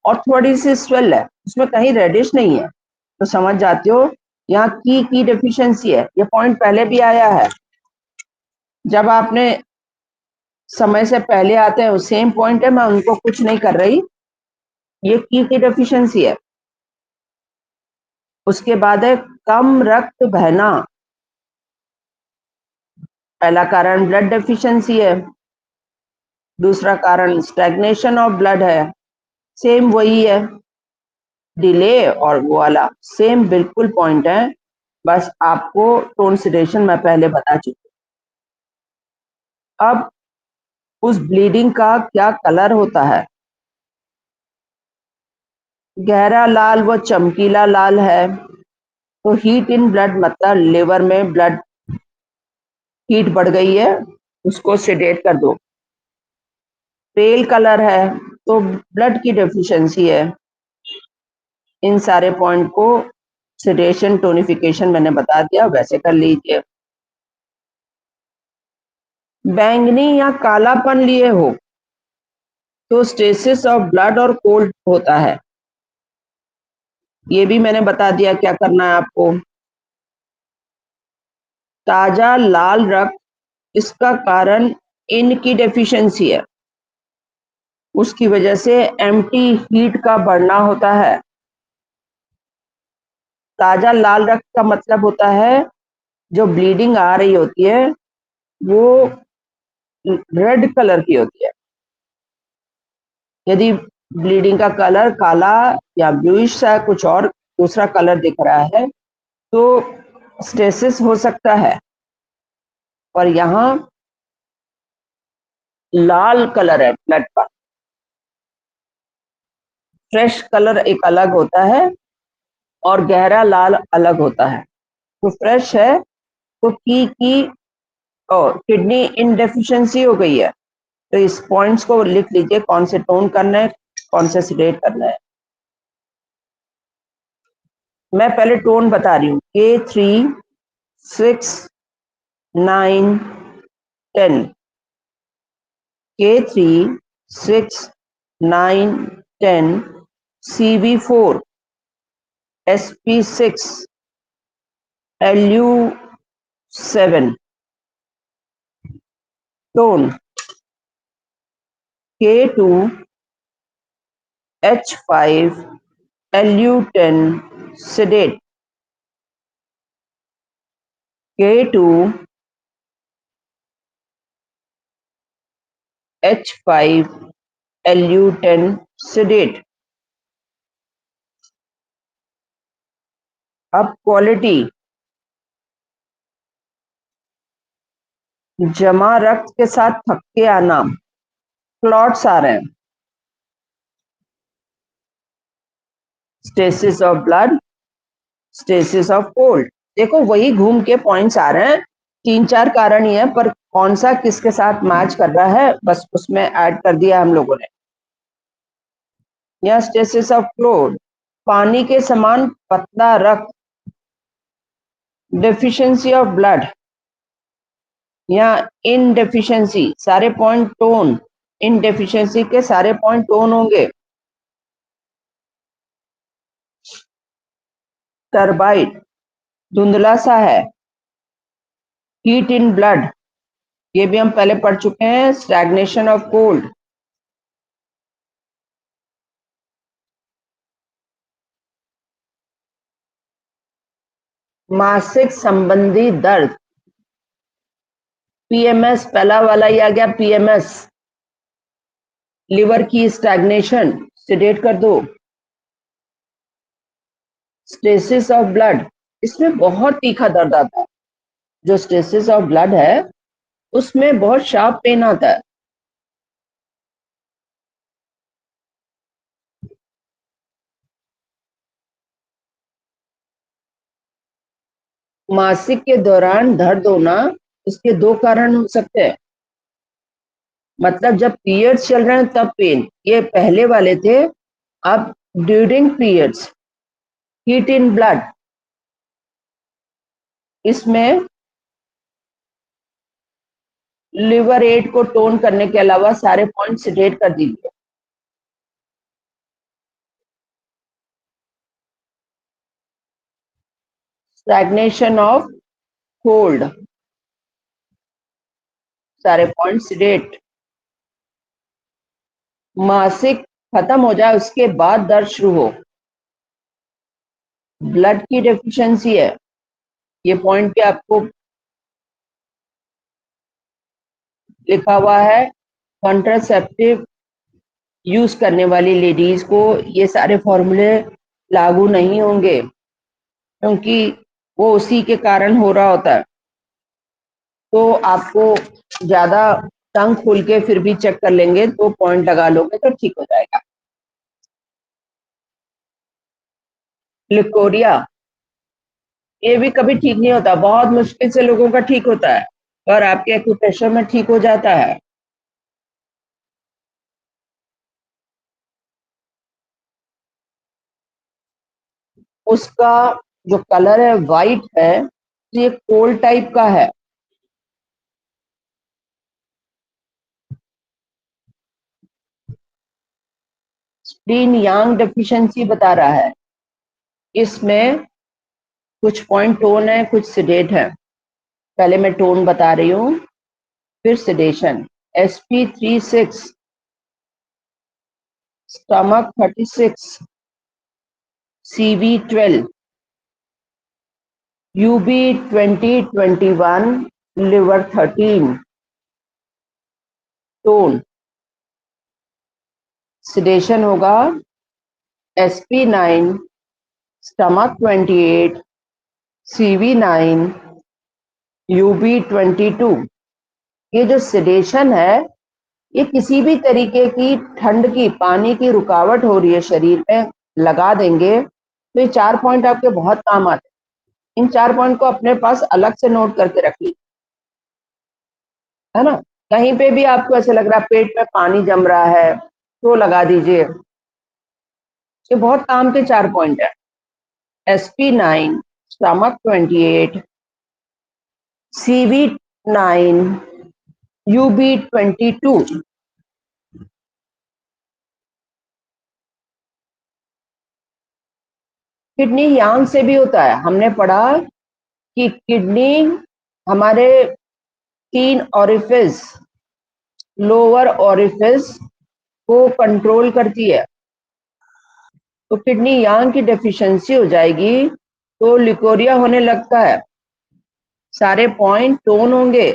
और थोड़ी सी स्वेल है, उसमें कहीं रेडिश नहीं है, तो समझ जाते हो यहाँ की डेफिशिएंसी है। ये पॉइंट पहले भी आया है, जब आपने समय से पहले आते हैं, सेम पॉइंट है, मैं उनको कुछ नहीं कर रही, ये की डेफिशिएंसी है। उसके बाद है कम रक्त बहना, पहला कारण ब्लड डेफिशिएंसी है, दूसरा कारण स्टैग्नेशन ऑफ ब्लड है, सेम वही है, डिले और वो वाला सेम बिल्कुल पॉइंट है, बस आपको टोन सेडेशन मैं पहले बता चुकी। अब उस ब्लीडिंग का क्या कलर होता है, गहरा लाल व चमकीला लाल है, तो हीट इन ब्लड मतलब लिवर में ब्लड हीट बढ़ गई है, उसको सेडेट कर दो। पेल कलर है तो ब्लड की डेफिशिएंसी है। इन सारे पॉइंट को सेडेशन टोनिफिकेशन मैंने बता दिया, वैसे कर लीजिए। बैंगनी या कालापन लिए हो तो स्टेसिस ऑफ ब्लड और कोल्ड होता है, ये भी मैंने बता दिया क्या करना है आपको। ताजा लाल रक्त, इसका कारण इनकी डेफिशिएंसी है, उसकी वजह से एम्प्टी हीट का बढ़ना होता है। ताजा लाल रक्त का मतलब होता है जो ब्लीडिंग आ रही होती है वो रेड कलर की होती है। यदि ब्लीडिंग का कलर काला या ब्लूइश सा कुछ और दूसरा कलर दिख रहा है तो स्टेसिस हो सकता है। और यहाँ लाल कलर है ब्लड का, फ्रेश कलर एक अलग होता है और गहरा लाल अलग होता है। तो फ्रेश है तो की और किडनी इनडेफिशिएंसी हो गई है। तो इस पॉइंट्स को लिख लीजिए, कौन से टोन करना है, कौन से सेडेट करना है। मैं पहले टोन बता रही हूँ, K3, 6, 9, 10, K3, 6, 9, 10, CV4, SP6, LU7, tone K2, H5, LU10, sedate, K2, H5, LU10, sedate। अब क्वालिटी, जमा रक्त के साथ थक्के आना, क्लॉट्स आ रहे हैं, stasis of blood, stasis of cold. देखो वही घूम के पॉइंट्स आ रहे हैं, 3-4 कारण ही है, पर कौन सा किसके साथ मैच कर रहा है बस उसमें ऐड कर दिया हम लोगों ने। या स्टेसिस ऑफ कोल्ड, पानी के समान पतला रक्त, डेफिशिएंसी ऑफ ब्लड या इनडेफिशिएंसी, सारे पॉइंट टोन, इनडेफिशिएंसी के सारे पॉइंट टोन होंगे। टर्बाइड, धुंधला सा है। हीट इन ब्लड, ये भी हम पहले पढ़ चुके हैं, स्टैग्नेशन ऑफ कोल्ड। मासिक संबंधी दर्द, पीएमएस, पहला वाला ही आ गया पीएमएस। लिवर की स्टैग्नेशन, सेडेट कर दो। स्टेसिस ऑफ ब्लड, इसमें बहुत तीखा दर्द आता है। जो स्टेसिस ऑफ ब्लड है उसमें बहुत शार्प पेन आता है। मासिक के दौरान दर्द होना, इसके 2 कारण हो सकते हैं। मतलब जब पीरियड्स चल रहे हैं तब पेन, ये पहले वाले थे। अब during periods, heat in blood, इसमें लिवर एट को टोन करने के अलावा सारे पॉइंट सेडेट कर दीजिए। स्टैग्नेशन ऑफ कोल्ड, सारे पॉइंट सेडेट। मासिक खत्म हो जाए उसके बाद दर्द शुरू हो, ब्लड की डेफिशिएंसी है, ये पॉइंट पे आपको लिखा हुआ है। कॉन्ट्रासेप्टिव यूज करने वाली लेडीज को ये सारे फॉर्मूले लागू नहीं होंगे, क्योंकि वो उसी के कारण हो रहा होता है। तो आपको ज्यादा टंग खोल के फिर भी चेक कर लेंगे तो पॉइंट लगा लोगे तो ठीक हो जाएगा। लिकोरिया, ये भी कभी ठीक नहीं होता, बहुत मुश्किल से लोगों का ठीक होता है, और आपके एक्यूप्रेशर में ठीक हो जाता है। उसका जो कलर है वाइट है, तो ये कोल्ड टाइप का है। स्प्लीन यांग डेफिशिएंसी बता रहा है, इसमें कुछ पॉइंट टोन है, कुछ सेडेट है। पहले मैं टोन बता रही हूँ, फिर sedation. SP36, stomach 36, CV12, UB2021, liver 13, tone. Sedation होगा SP9, स्टमक 28, CV9, UB22। ये जो सेडेशन है, ये किसी भी तरीके की ठंड की, पानी की रुकावट हो रही है शरीर में, लगा देंगे तो ये 4 पॉइंट आपके बहुत काम आते हैं। इन 4 पॉइंट को अपने पास अलग से नोट करके रख लीजिए। है ना। कहीं पे भी आपको ऐसे लग रहा है पेट में पानी जम रहा है तो लगा दीजिए। ये बहुत काम के 4 पॉइंट है। SP9, stomach 28, CV9, UB22। Kidney यांग से भी होता है। हमने पढ़ा कि किडनी हमारे 3 ऑरिफिस, लोअर ऑरिफिस को कंट्रोल करती है। तो किडनी यांग की डेफिशिएंसी हो जाएगी तो लिकोरिया होने लगता है, सारे पॉइंट टोन होंगे।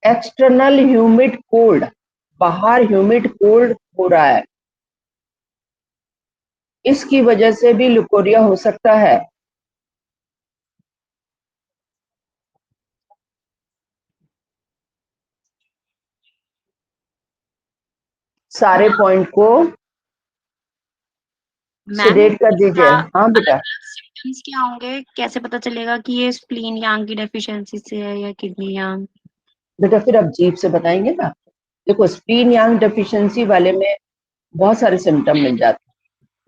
एक्सटर्नल ह्यूमिड कोल्ड, बाहर ह्यूमिड कोल्ड हो रहा है, इसकी वजह से भी लिकोरिया हो सकता है। सारे पॉइंट को मैम सिलेक्ट कर दीजिए। हाँ बेटा, सिम्टम्स क्या होंगे, कैसे पता चलेगा कि ये स्प्लीन यांग की डेफिशिएंसी से है या किडनी यांग? बेटा फिर अब जीप से बताएंगे ना। देखो स्प्लीन यांग डेफिशिएंसी वाले में बहुत सारे सिम्टम मिल जाते हैं,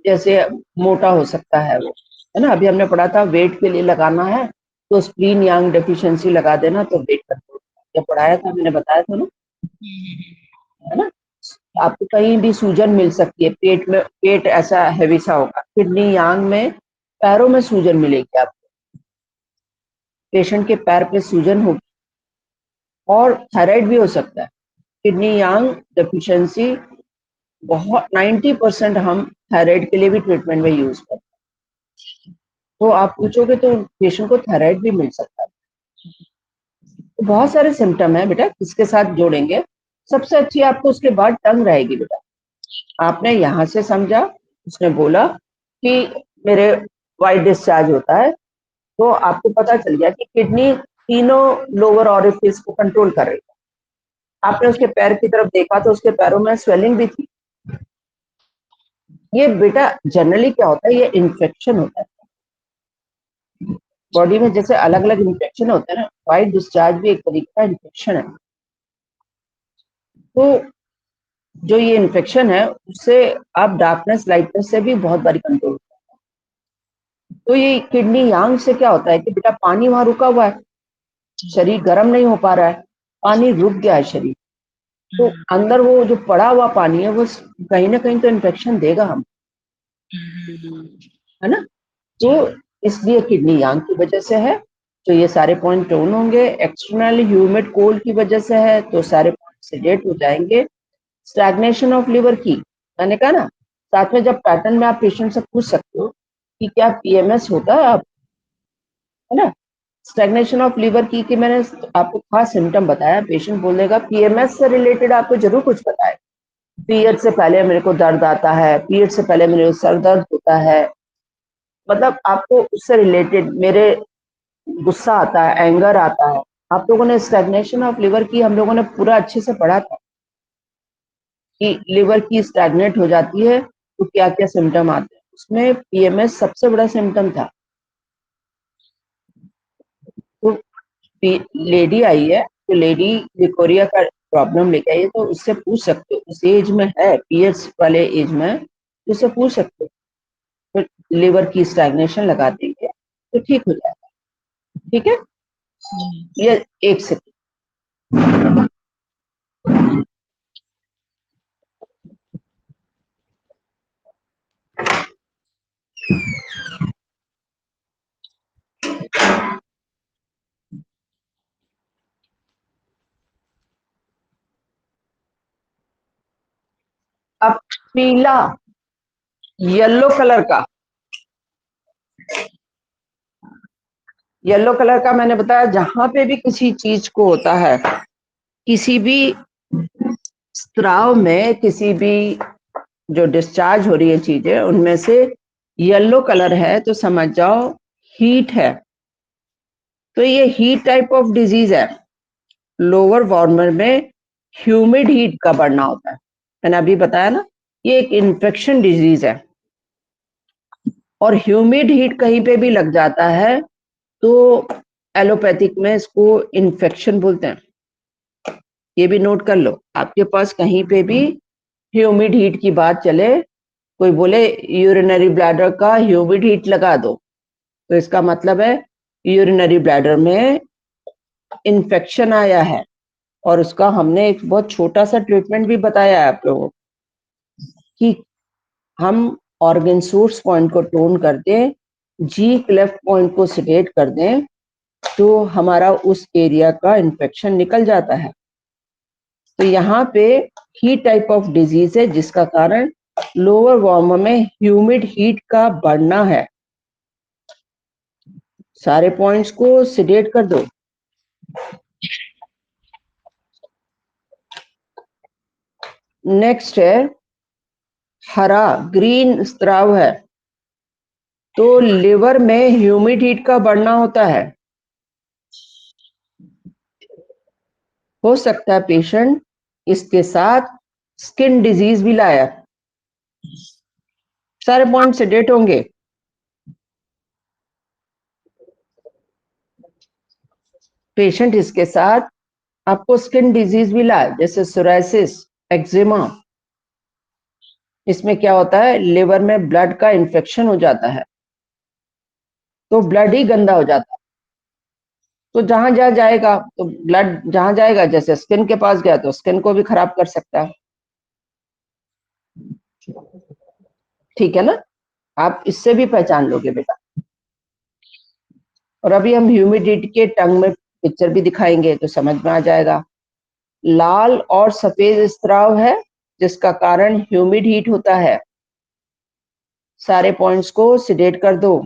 जैसे मोटा हो सकता है वो, है ना। अभी हमने पढ़ा था वेट के लिए लगाना है तो स्प्लीन यांग डेफिशिएंसी लगा देना तो वेट कंट्रोल, ये पढ़ाया था मैंने, बताया था ना, है ना। आपको कहीं भी सूजन मिल सकती है पेट में, पेट ऐसा हैवी सा होगा, किडनी यांग में पैरों में सूजन मिलेगी आपको, पेशेंट के पैर पे सूजन होगी। और थायराइड भी हो सकता है। किडनी यांग डेफिशिएंसी बहुत 90% हम थायराइड के लिए भी ट्रीटमेंट में यूज करते हैं। तो आप पूछोगे तो पेशेंट को थायराइड भी मिल सकता है। तो बहुत सारे सिम्टम है बेटा, किसके साथ जोड़ेंगे। सबसे अच्छी आपको उसके बाद टंग रहेगी बेटा। आपने यहाँ से समझा, उसने बोला कि मेरे वाइट डिस्चार्ज होता है, तो आपको पता चल गया कि किडनी तीनों लोअर ऑरिफिस को कंट्रोल कर रही है। आपने उसके पैर की तरफ देखा तो उसके पैरों में स्वेलिंग भी थी। ये बेटा जनरली क्या होता है, ये इन्फेक्शन होता है बॉडी में, जैसे अलग अलग इन्फेक्शन होते हैं ना, वाइट डिस्चार्ज भी एक तरीके का इन्फेक्शन है। तो जो ये इन्फेक्शन है उससे आप डार्कनेस लाइटनेस से भी बहुत बारी कंट्रोल। तो ये किडनी यांग से क्या होता है कि बेटा पानी वहां रुका हुआ है, शरीर गर्म नहीं हो पा रहा है, पानी रुक गया है शरीर, तो अंदर वो जो पड़ा हुआ पानी है वो कहीं ना कहीं तो इन्फेक्शन देगा हम, है ना। तो इसलिए किडनी यांग की वजह से है तो ये सारे पॉइंट टोन होंगे। एक्सटर्नल ह्यूमिड कोल्ड की वजह से है तो सारे पॉइंट सेडेट हो जाएंगे। स्टैग्नेशन ऑफ लिवर की, मैंने कहा ना, साथ में जब पैटर्न में आप पेशेंट से पूछ सकते हो कि क्या PMS होता है आप, है ना। स्टैग्नेशन ऑफ लिवर की मैंने आपको खास सिम्टम बताया, पेशेंट बोलेगा PMS से रिलेटेड आपको जरूर कुछ पता है। पीरियड से पहले मेरे को दर्द आता है, पीरियड से पहले मेरे सर दर्द होता है, मतलब आपको उससे रिलेटेड मेरे गुस्सा आता है, एंगर आता है। आप लोगों ने स्टैग्नेशन ऑफ लिवर की हम लोगों ने पूरा अच्छे से पढ़ा था कि लिवर की स्टैग्नेट हो जाती है तो क्या क्या सिम्टम आते हैं, उसमें PMS सबसे बड़ा सिम्टम था। तो लेडी आई है तो लेडी लिकोरिया का प्रॉब्लम लेके आई है तो उससे पूछ सकते हो, उस एज में है, पीरियड्स वाले एज में, तो उससे पूछ सकते हो, तो लिवर की स्टैग्नेशन लगा देंगे तो ठीक हो जाएगा। ठीक है, ये एक से अब पीला येलो कलर का, येलो कलर का मैंने बताया जहां पे भी किसी चीज को होता है, किसी भी स्त्राव में, किसी भी जो डिस्चार्ज हो रही है चीजें उनमें से येलो कलर है तो समझ जाओ हीट है। तो ये हीट टाइप ऑफ डिजीज है। लोअर वार्मर में ह्यूमिड हीट का बढ़ना होता है, मैंने अभी बताया ना, ये एक इन्फेक्शन डिजीज है। और ह्यूमिड हीट कहीं पे भी लग जाता है तो एलोपैथिक में इसको इन्फेक्शन बोलते हैं। ये भी नोट कर लो, आपके पास कहीं पे भी ह्यूमिड हीट की बात चले, कोई बोले यूरिनरी ब्लैडर का ह्यूमिड हीट लगा दो, तो इसका मतलब है यूरिनरी ब्लैडर में इन्फेक्शन आया है। और उसका हमने एक बहुत छोटा सा ट्रीटमेंट भी बताया है आप लोगों को कि हम ऑर्गन सोर्स पॉइंट को टोन कर दें, जी क्लेफ्ट पॉइंट को सेडेट कर दें, तो हमारा उस एरिया का इन्फेक्शन निकल जाता है। तो यहाँ पे हीट टाइप ऑफ डिजीज है जिसका कारण लोअर वार्म में ह्यूमिड हीट का बढ़ना है। सारे पॉइंट्स को सेडेट कर दो। नेक्स्ट है हरा ग्रीन स्त्राव है, तो लिवर में ह्यूमिड हीट का बढ़ना होता है। हो सकता है पेशेंट इसके साथ स्किन डिजीज भी लाया। सारे पॉइंट सेडेट होंगे। पेशेंट इसके साथ आपको स्किन डिजीज भी लाए, जैसे सोराइसिस, एक्जिमा। इसमें क्या होता है, लिवर में ब्लड का इन्फेक्शन हो जाता है, तो ब्लड ही गंदा हो जाता है। तो जहां जहां जाएगा, तो ब्लड जहां जाएगा, जैसे स्किन के पास गया तो स्किन को भी खराब कर सकता है। ठीक है ना, आप इससे भी पहचान लोगे बेटा। और अभी हम ह्यूमिडिटी के टंग में पिक्चर भी दिखाएंगे तो समझ में आ जाएगा। लाल और सफेद स्त्राव है जिसका कारण ह्यूमिड हीट होता है। सारे पॉइंट्स को सिडेट कर दो।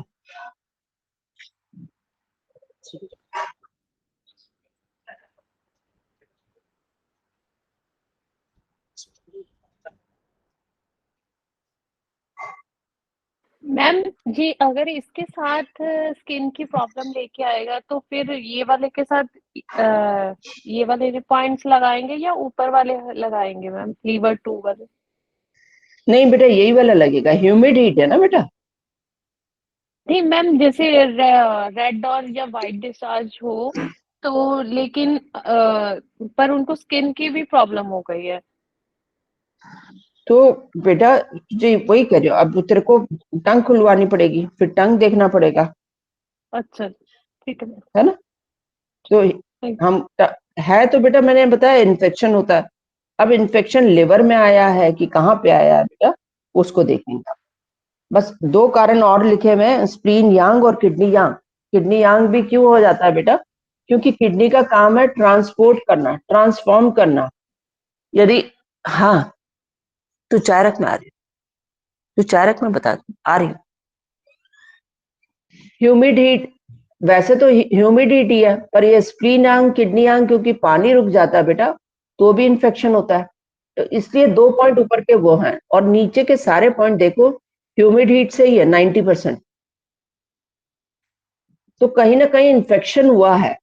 मैम जी, अगर इसके साथ स्किन की प्रॉब्लम लेके आएगा तो फिर ये वाले के साथ ये वाले पॉइंट्स लगाएंगे या ऊपर वाले लगाएंगे मैम, लीवर 2 वाले? नहीं बेटा, यही वाला लगेगा, ह्यूमिड हीट है ना बेटा। नहीं मैम, जैसे रेड और या वाइट डिस्चार्ज हो तो, लेकिन पर उनको स्किन की भी प्रॉब्लम हो गई है। तो बेटा जी वही कर रहे हो, अब तेरे को टंग खुलवानी पड़ेगी, फिर टंग देखना पड़ेगा, अच्छा ठीक है मैम। है ना। तो Thank हम है तो बेटा मैंने बताया इन्फेक्शन होता है। अब इन्फेक्शन लिवर में आया है कि कहाँ पे आया है बेटा, उसको देखेंगे। बस दो कारण और लिखे हुए हैं, स्प्लीन यांग और किडनी यांग। किडनी यांग भी क्यों हो जाता है बेटा, क्योंकि किडनी का काम है ट्रांसपोर्ट करना, ट्रांसफॉर्म करना। यदि हाँ, तू चाय रख, में आ रही हूँ, तू चाय रख, मैं बता दूं, आ रही हूँ। ह्यूमिड हीट, वैसे तो ह्यूमिडिटी है, पर ये स्प्लीन यांग किडनी यांग क्योंकि पानी रुक जाता है बेटा, तो भी इन्फेक्शन होता है। तो इसलिए 2 पॉइंट ऊपर के वो हैं, और नीचे के सारे पॉइंट देखो ह्यूमिड हीट से ही है 90%। तो कहीं ना कहीं इन्फेक्शन हुआ है,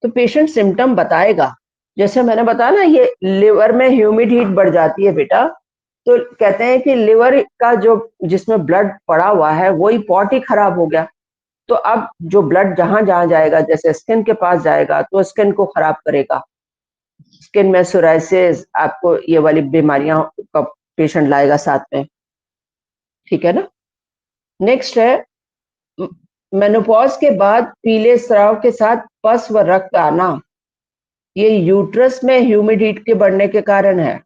तो पेशेंट सिम्टम बताएगा। जैसे मैंने बताया ना, ये लिवर में ह्यूमिड हीट बढ़ जाती है बेटा, तो कहते हैं कि लिवर का जो जिसमें ब्लड पड़ा हुआ है वही पॉट ही खराब हो गया। तो अब जो ब्लड जहां जहां जाएगा, जैसे स्किन के पास जाएगा तो स्किन को खराब करेगा। स्किन में सोराइसिस, आपको ये वाली बीमारियां का पेशेंट लाएगा साथ में। ठीक है ना। नेक्स्ट है मेनोपॉज के बाद पीले स्राव के साथ पस व रक्त आना। ये यूट्रस में ह्यूमिड हीट के बढ़ने के कारण है।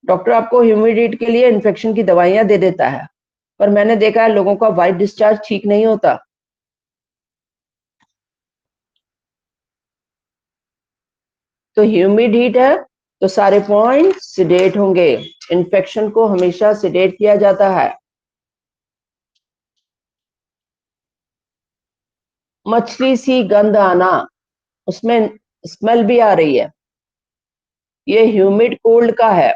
डॉक्टर आपको ह्यूमिड हीट के लिए इन्फेक्शन की दवाइयां दे देता है, पर मैंने देखा है लोगों का वाइट डिस्चार्ज ठीक नहीं होता। तो ह्यूमिड हीट है तो सारे पॉइंट सिडेट होंगे। इन्फेक्शन को हमेशा सिडेट किया जाता है। मछली सी गंध आना, उसमें स्मेल भी आ रही है, ये ह्यूमिड कोल्ड का है।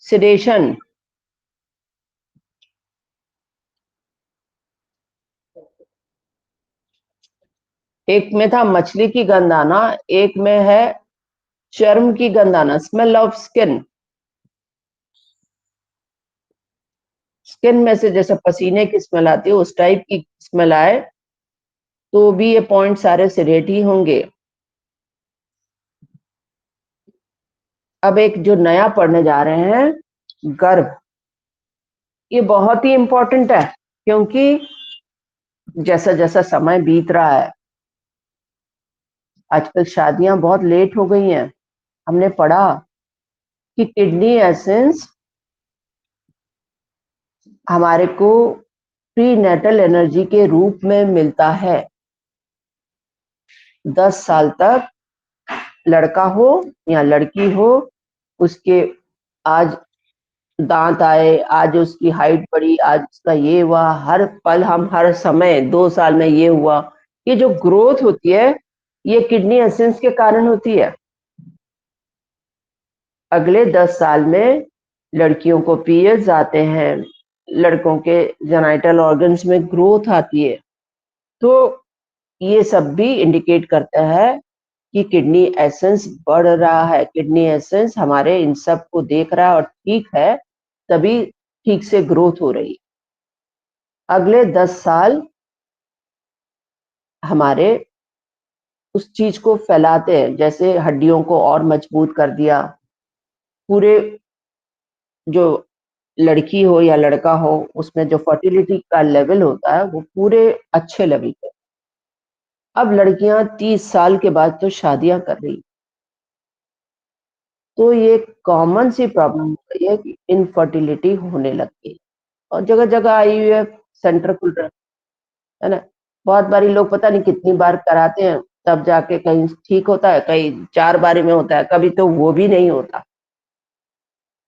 सिडेशन, एक में था मछली की गंध आना, एक में है चर्म की गंध आना, स्मेल ऑफ स्किन। स्किन में से जैसे पसीने की स्मेल आती है उस टाइप की स्मेल आए तो भी ये पॉइंट सारे सिरेट ही होंगे। अब एक जो नया पढ़ने जा रहे हैं गर्भ, ये बहुत ही इंपॉर्टेंट है क्योंकि जैसा जैसा समय बीत रहा है आजकल शादियां बहुत लेट हो गई हैं। हमने पढ़ा कि किडनी एसेंस हमारे को प्री नेटल एनर्जी के रूप में मिलता है। 10 साल तक लड़का हो या लड़की हो, उसके आज दांत आए, आज उसकी हाइट बढ़ी, आज उसका ये हुआ, हर पल हम हर समय 2 साल में ये हुआ, ये जो ग्रोथ होती है ये किडनी एसेंस के कारण होती है। अगले 10 साल में लड़कियों को पीरियड्स आते हैं, लड़कों के जेनाइटल ऑर्गन्स में ग्रोथ आती है, तो ये सब भी इंडिकेट करता है कि किडनी एसेंस बढ़ रहा है। किडनी एसेंस हमारे इन सब को देख रहा है और ठीक है, तभी ठीक से ग्रोथ हो रही है। अगले 10 साल हमारे उस चीज को फैलाते हैं, जैसे हड्डियों को और मजबूत कर दिया, पूरे जो लड़की हो या लड़का हो उसमें जो फर्टिलिटी का लेवल होता है वो पूरे अच्छे लेवल पे। अब लड़कियां 30 साल के बाद तो शादियां कर रही, तो ये कॉमन सी प्रॉब्लम हो गई है कि इनफर्टिलिटी होने लग गई और जगह जगह IVF सेंटर खुल रहे हैं, है ना। बहुत बारी लोग पता नहीं कितनी बार कराते हैं, तब जाके कहीं ठीक होता है, कहीं 4 बारी में होता है, कभी तो वो भी नहीं होता।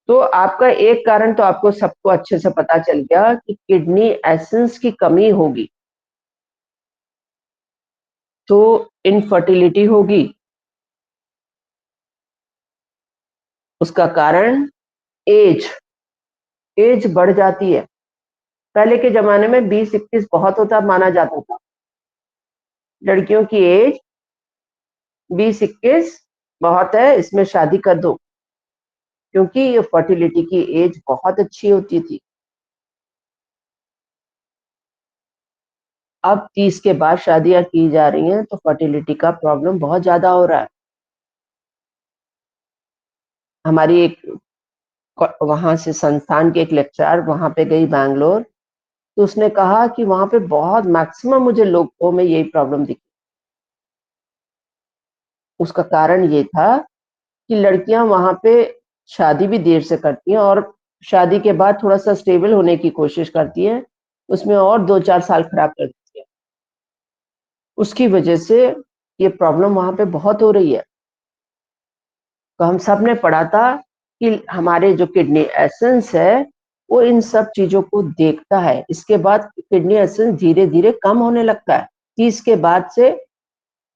तो आपका एक कारण तो आपको सबको अच्छे से पता चल गया कि किडनी एसेंस की कमी होगी तो इनफर्टिलिटी होगी। उसका कारण एज एज बढ़ जाती है। पहले के जमाने में 20-21 बहुत होता माना जाता था। लड़कियों की एज 20-21 बहुत है, इसमें शादी कर दो, क्योंकि ये फर्टिलिटी की एज बहुत अच्छी होती थी। अब 30 के बाद शादियां की जा रही हैं तो फर्टिलिटी का प्रॉब्लम बहुत ज्यादा हो रहा है। हमारी एक वहां से संस्थान के एक लेक्चरर वहां पे गई बैंगलोर, तो उसने कहा कि वहां पे बहुत मैक्सिमम मुझे लोगों में यही प्रॉब्लम दिखी। उसका कारण ये था कि लड़कियां वहां पे शादी भी देर से करती हैं और शादी के बाद थोड़ा सा स्टेबल होने की कोशिश करती हैं, उसमें और 2-4 साल खराब कर देती है। उसकी वजह से ये प्रॉब्लम वहां पे बहुत हो रही है। तो हम सब ने पढ़ा था कि हमारे जो किडनी एसेंस है वो इन सब चीजों को देखता है। इसके बाद किडनी एसेंस धीरे धीरे कम होने लगता है, 30 के बाद से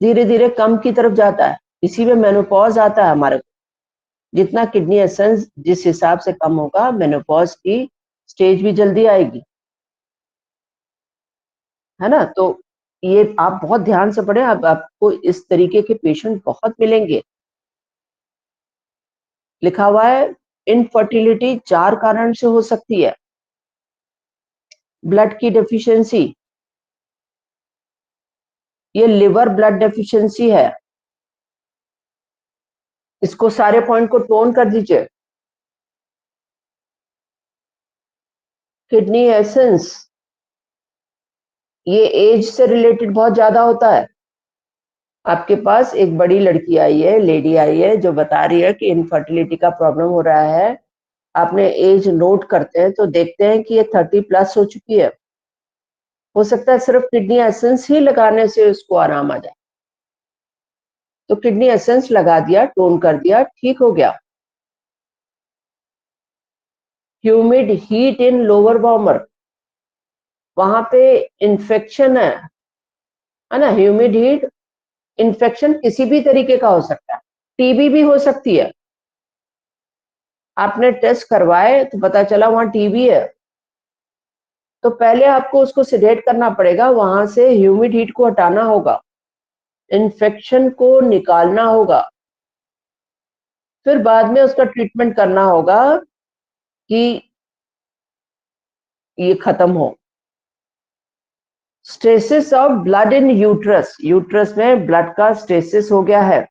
धीरे धीरे कम की तरफ जाता है। इसी में मेनोपॉज आता है हमारे को। जितना किडनी एसेंस जिस हिसाब से कम होगा, मेनोपॉज की स्टेज भी जल्दी आएगी, है ना। तो ये आप बहुत ध्यान से पढ़ें, अब आपको इस तरीके के पेशेंट बहुत मिलेंगे। लिखा हुआ है इनफर्टिलिटी 4 कारण से हो सकती है। ब्लड की डेफिशिएंसी, ये लिवर ब्लड डेफिशिएंसी है। इसको सारे पॉइंट को टोन कर दीजिए। किडनी एसेंस ये एज से रिलेटेड बहुत ज्यादा होता है। आपके पास एक बड़ी लड़की आई है, लेडी आई है, जो बता रही है कि इनफर्टिलिटी का प्रॉब्लम हो रहा है। आपने एज नोट करते हैं तो देखते हैं कि ये 30+ हो चुकी है। हो सकता है सिर्फ किडनी एसेंस ही लगाने से उसको आराम आ जाए, तो किडनी एसेंस लगा दिया, टोन कर दिया, ठीक हो गया। Humid heat in lower warmer, वहां पे इन्फेक्शन है ना। ह्यूमिड हीट, इन्फेक्शन किसी भी तरीके का हो सकता है, टीबी भी हो सकती है। आपने टेस्ट करवाए तो पता चला वहां टीबी है, तो पहले आपको उसको सिडेट करना पड़ेगा, वहां से ह्यूमिड हीट को हटाना होगा, इन्फेक्शन को निकालना होगा, फिर बाद में उसका ट्रीटमेंट करना होगा कि ये खत्म हो। Stasis of blood in uterus, uterus में ब्लड का स्टेसिस हो गया है।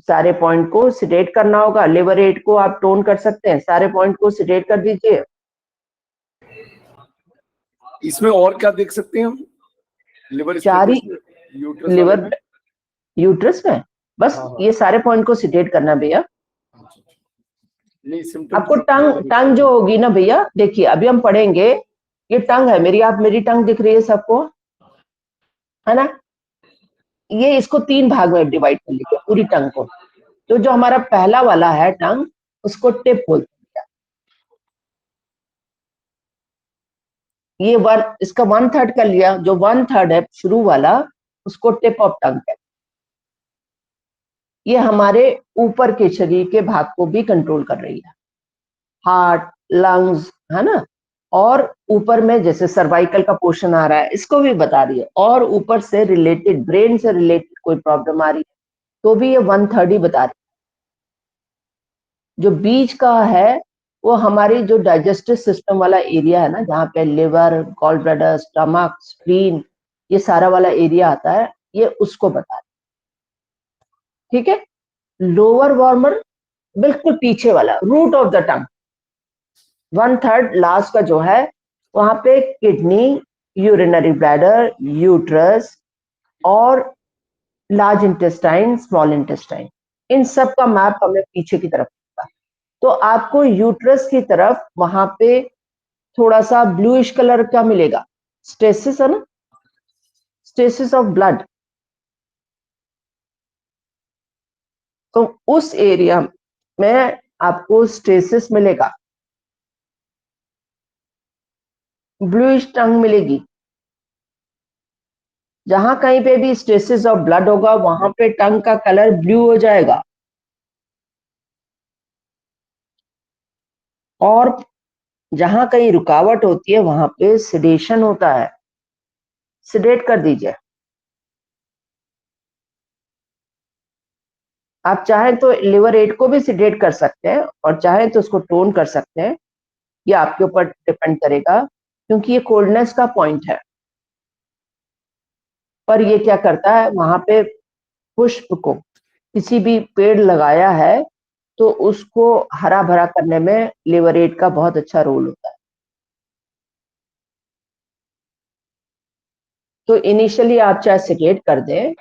सारे पॉइंट को सिडेट करना होगा। लिवर रेट को आप टोन कर सकते हैं, सारे पॉइंट को सिडेट कर दीजिए। इसमें और क्या देख सकते हैं हम? लिवर चार ही यूट्रस वाले लिवर में? यूट्रस में बस हाँ, हाँ। ये सारे पॉइंट को सिडेट करना भैया। अच्छा, अच्छा। नहीं, सिम्टम्स आपको टंग जो होगी ना भैया, देखिए अभी हम पढ़ेंगे, ये टंग है मेरी, आप मेरी टंग दिख रही है सबको, है ना? ये इसको 3 भाग में डिवाइड कर लीजिए पूरी टंग को। तो जो हमारा पहला वाला है टंग, उसको टिप बोलते हैं। ये इसका 1/3 कर लिया, जो 1/3 है शुरू वाला, उसको टिप ऑफ टंग कहते हैं। ये हमारे ऊपर के शरीर के भाग को भी कंट्रोल कर रही है, हार्ट, लंग्स, है ना? और ऊपर में जैसे सर्वाइकल का पोर्शन आ रहा है, इसको भी बता रही है। और ऊपर से रिलेटेड, ब्रेन से रिलेटेड कोई प्रॉब्लम आ रही है तो भी ये 1/3 ही बता रही है। जो बीच का है वो हमारी जो डाइजेस्टिव सिस्टम वाला एरिया है ना, जहाँ पे liver, gall bladder, stomach, spleen, ये सारा वाला एरिया आता है, ये उसको बता रही है। ठीक है? लोअर वार्मर बिल्कुल पीछे वाला, root of the tongue, 1/3 last का जो है, वहां पे किडनी, यूरिनरी ब्लैडर, यूट्रस और लार्ज इंटेस्टाइन, स्मॉल इंटेस्टाइन, इन सब का मैप हमें पीछे की तरफ होगा। तो आपको यूट्रस की तरफ वहां पे थोड़ा सा ब्लूइश कलर का मिलेगा, स्टेसिस है ना, स्टेसिस ऑफ ब्लड। तो उस एरिया में आपको स्टेसिस मिलेगा, ब्लूइश टंग मिलेगी। जहां कहीं पे भी स्टेसिस ऑफ ब्लड होगा वहां पे टंग का कलर ब्लू हो जाएगा। और जहां कहीं रुकावट होती है वहां पे सिडेशन होता है, सिडेट कर दीजिए। आप चाहें तो लिवर रेट को भी सिडेट कर सकते हैं और चाहें तो उसको टोन कर सकते हैं, ये आपके ऊपर डिपेंड करेगा, क्योंकि ये कोल्डनेस का पॉइंट है। पर ये क्या करता है, वहां पे पुष्प को, किसी भी पेड़ लगाया है तो उसको हरा भरा करने में लिवरेट का बहुत अच्छा रोल होता है। तो इनिशियली आप चाहे सिडेट कर दें,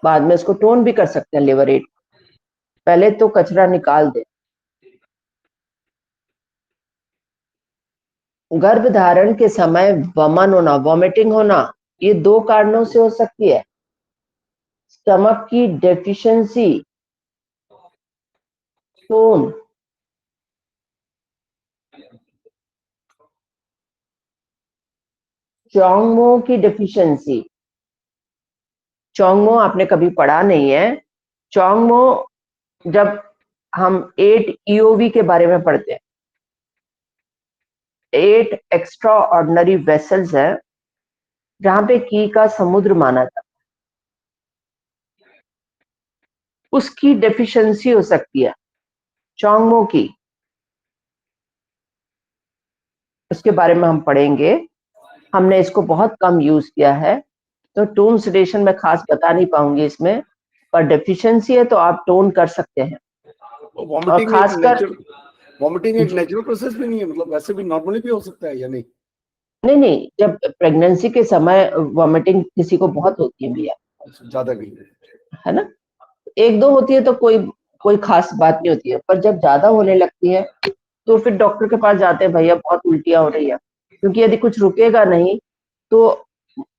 बाद में इसको टोन भी कर सकते हैं लिवरेट। पहले तो कचरा निकाल दें। गर्भधारण के समय वमन होना, वॉमिटिंग होना, ये 2 कारणों से हो सकती है। स्टमक की डेफिशिएंसी, टोन, चोंगमो की डेफिशिएंसी। चोंगमो आपने कभी पढ़ा नहीं है। चोंगमो जब हम 8 ईओवी के बारे में पढ़ते हैं, 8 एक्स्ट्रा ऑर्डिनरी वेसल्स है जहां पे की का समुद्र माना जाता है, उसकी डेफिशिएंसी हो सकती है चोंगमो की। उसके बारे में हम पढ़ेंगे। हमने इसको बहुत कम यूज किया है, तो टोन सिडेशन में खास बता नहीं पाऊंगी इसमें, पर डेफिशिएंसी है तो आप टोन कर सकते हैं। और खासकर वॉमिटिंग एक नेचुरल प्रोसेस भी नहीं है, मतलब वैसे भी नॉर्मली भी हो सकता है या नहीं? नहीं नहीं, जब प्रेगनेंसी के समय वॉमिटिंग किसी को बहुत होती है भैया, ज्यादा नहीं? है ना? 1-2 होती है तो कोई कोई खास बात नहीं होती है, पर जब ज्यादा होने लगती है तो फिर डॉक्टर के पास जाते हैं, भैया बहुत उल्टियां हो रही है। क्योंकि यदि कुछ रुकेगा नहीं तो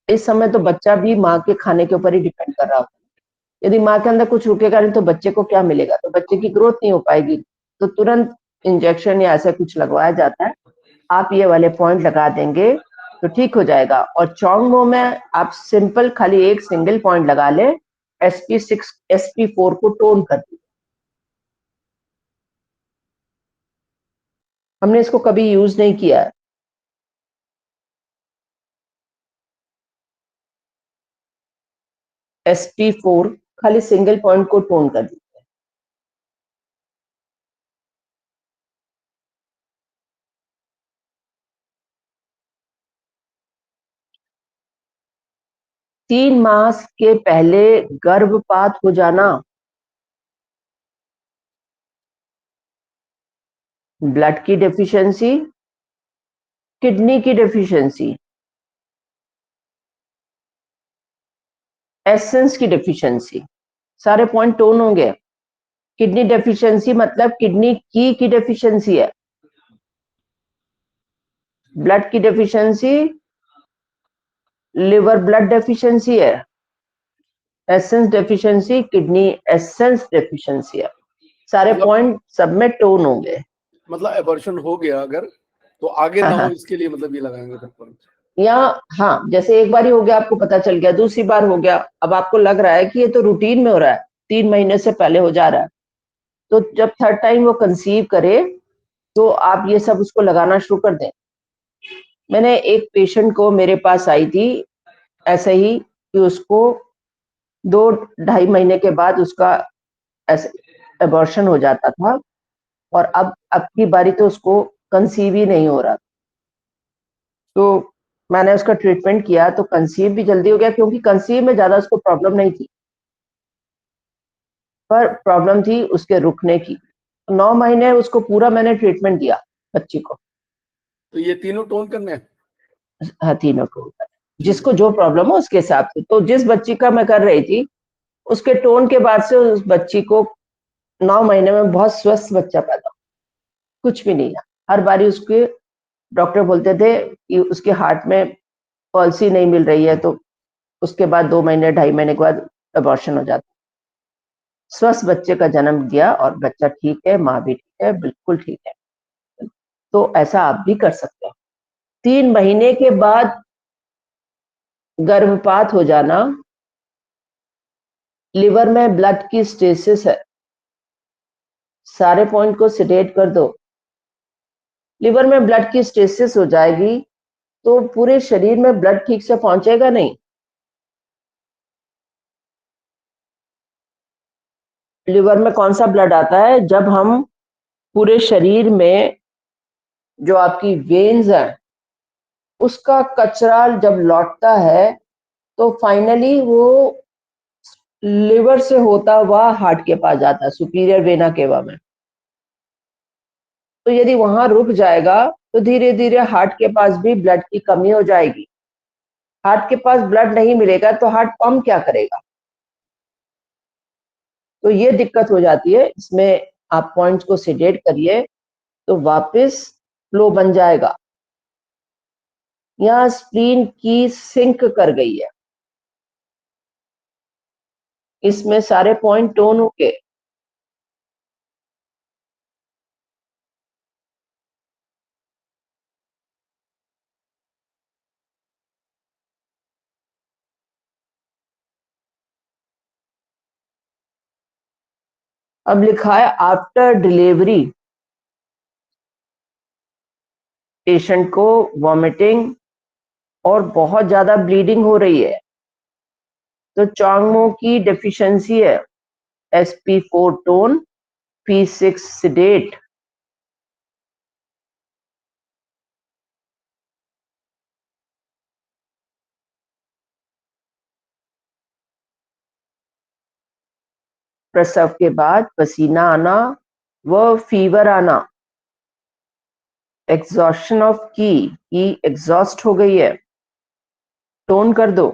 इस समय तो बच्चा भी माँ के खाने के ऊपर ही डिपेंड कर रहा होता है। यदि माँ के अंदर कुछ रुकेगा नहीं तो बच्चे को क्या मिलेगा, तो बच्चे की ग्रोथ नहीं हो पाएगी। तो तुरंत इंजेक्शन या ऐसा कुछ लगवाया जाता है। आप ये वाले पॉइंट लगा देंगे तो ठीक हो जाएगा। और चोंगमो में आप सिंपल खाली एक सिंगल पॉइंट लगा ले, SP6 SP4 को टोन कर दीजिए। हमने इसको कभी यूज नहीं किया है। SP4 खाली सिंगल पॉइंट को टोन कर दीजिए। 3 माह के पहले गर्भपात हो जाना, ब्लड की डेफिशिएंसी, किडनी की डेफिशिएंसी, एसेंस की डेफिशिएंसी, सारे पॉइंट टोन होंगे। किडनी डेफिशिएंसी मतलब किडनी की डेफिशिएंसी है। ब्लड की डेफिशिएंसी लिवर ब्लड डेफिशिएंसी है। Essence deficiency kidney essence deficiency है। सारे मतलब पॉइंट सब में टोन होंगे। मतलब एबॉर्शन हो गया अगर, तो आगे ना हो हाँ, इसके लिए मतलब ये लगाएंगे फिर पॉइंट। या हाँ, जैसे एक बार ही हो गया, आपको पता चल गया, दूसरी बार हो गया, अब आपको लग रहा है कि ये तो रूटीन में हो रहा है, 3 महीने से पहले हो जा रहा है, तो जब थर्ड टाइम वो कंसीव करे तो आप ये सब उसको लगाना शुरू कर दें। मैंने एक पेशेंट को, मेरे पास आई थी ऐसे ही, कि उसको 2-2.5 महीने के बाद उसका ऐसे एबॉर्शन हो जाता था, और अब की बारी तो उसको कंसीव ही नहीं हो रहा। तो मैंने उसका ट्रीटमेंट किया तो कंसीव भी जल्दी हो गया, क्योंकि कंसीव में ज्यादा उसको प्रॉब्लम नहीं थी, पर प्रॉब्लम थी उसके रुकने की। 9 महीने उसको पूरा मैंने ट्रीटमेंट दिया बच्ची को। तो ये तीनों टोन करने हैं। हाँ, तीनों को, जिसको जो प्रॉब्लम हो उसके हिसाब से। तो जिस बच्ची का मैं कर रही थी, उसके टोन के बाद से उस बच्ची को 9 महीने में बहुत स्वस्थ बच्चा पैदा हुआ, कुछ भी नहीं है। हर बारी उसके डॉक्टर बोलते थे कि उसके हार्ट में पल्स ही नहीं मिल रही है, तो उसके बाद 2 महीने 2.5 महीने के बाद अबॉर्शन हो जाता। स्वस्थ बच्चे का जन्म दिया और बच्चा ठीक है, माँ भी ठीक है, बिल्कुल ठीक है। तो ऐसा आप भी कर सकते हैं। 3 महीने के बाद गर्भपात हो जाना, लिवर में ब्लड की स्टेसिस है। सारे पॉइंट को सेडेट कर दो। लिवर में ब्लड की स्टेसिस हो जाएगी तो पूरे शरीर में ब्लड ठीक से पहुंचेगा नहीं। लिवर में कौन सा ब्लड आता है? जब हम पूरे शरीर में जो आपकी वेन्स है उसका कचरा जब लौटता है तो फाइनली वो लिवर से होता हुआ हार्ट के पास जाता है, सुपीरियर वेना केवा में। तो यदि वहां रुक जाएगा तो धीरे धीरे हार्ट के पास भी ब्लड की कमी हो जाएगी। हार्ट के पास ब्लड नहीं मिलेगा तो हार्ट पंप क्या करेगा? तो ये दिक्कत हो जाती है। इसमें आप पॉइंट्स को सेडेट करिए तो वापस फ्लो बन जाएगा। यहाँ स्प्लीन की सिंक कर गई है, इसमें सारे पॉइंट टोन होके। अब लिखा है आफ्टर डिलीवरी पेशेंट को वॉमिटिंग और बहुत ज्यादा ब्लीडिंग हो रही है, तो चांगमो की डेफिशिएंसी है। sp4 tone, p6 सिडेट। प्रसव के बाद पसीना आना व फीवर आना, एग्जॉस्शन ऑफ की एग्जॉस्ट हो गई है, टोन कर दो।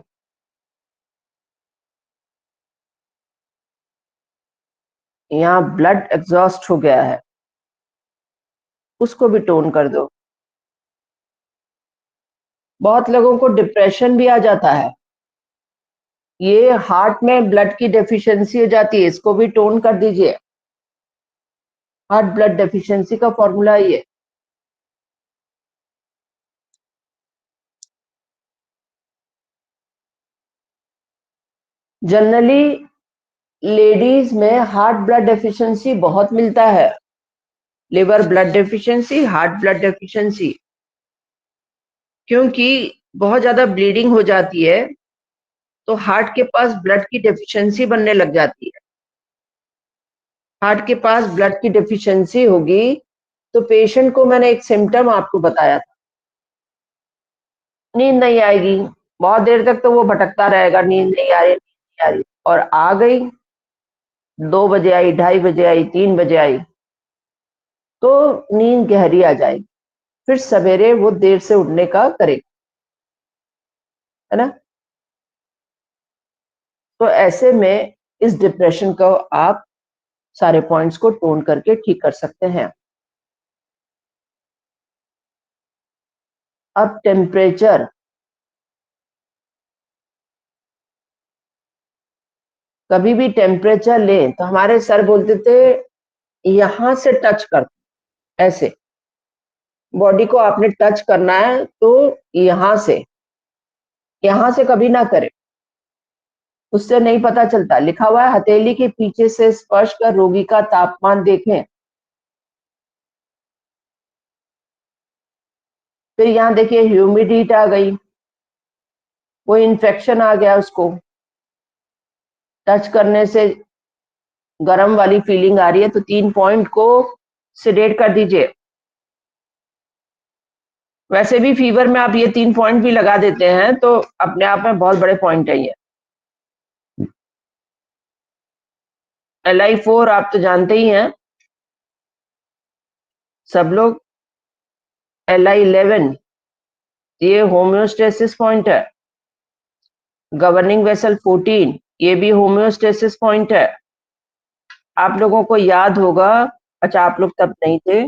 यहाँ ब्लड एग्जॉस्ट हो गया है, उसको भी टोन कर दो। बहुत लोगों को डिप्रेशन भी आ जाता है, ये हार्ट में ब्लड की डेफिशिएंसी हो जाती है, इसको भी टोन कर दीजिए। हार्ट ब्लड डेफिशिएंसी का फॉर्मूला ये। जनरली लेडीज में हार्ट ब्लड डेफिशिएंसी बहुत मिलता है। Liver blood deficiency, heart blood deficiency, क्योंकि बहुत ज्यादा ब्लीडिंग हो जाती है तो हार्ट के पास ब्लड की डेफिशिएंसी बनने लग जाती है। हार्ट के पास ब्लड की डेफिशिएंसी होगी तो पेशेंट को, मैंने एक सिम्टम आपको बताया था, नींद नहीं आएगी, बहुत देर तक तो वो भटकता रहेगा, नींद नहीं आ रही, नींद नहीं आ रही, और आ गई 2 बजे आई, 2:30 बजे आई, 3 बजे आई, तो नींद गहरी आ जाएगी, फिर सवेरे वो देर से उठने का करेगा, है ना। तो ऐसे में इस डिप्रेशन को आप सारे पॉइंट्स को टोन करके ठीक कर सकते हैं। अब टेम्परेचर, कभी भी टेम्परेचर लें तो हमारे सर बोलते थे यहां से टच कर, ऐसे बॉडी को आपने टच करना है तो यहां से कभी ना करें, उससे नहीं पता चलता। लिखा हुआ है हथेली के पीछे से स्पर्श कर रोगी का तापमान देखें। फिर यहाँ देखिए ह्यूमिडिटी आ गई, कोई इन्फेक्शन आ गया, उसको टच करने से गर्म वाली फीलिंग आ रही है, तो 3 पॉइंट को सिडेट कर दीजिए। वैसे भी फीवर में आप ये 3 पॉइंट भी लगा देते हैं तो अपने आप में बहुत बड़े पॉइंट है ये। LI4 आप तो जानते ही हैं सब लोग। LI11 ये होम्योस्टेसिस पॉइंट है। गवर्निंग वेसल 14 ये भी होम्योस्टेसिस पॉइंट है। आप लोगों को याद होगा, अच्छा आप लोग तब नहीं थे,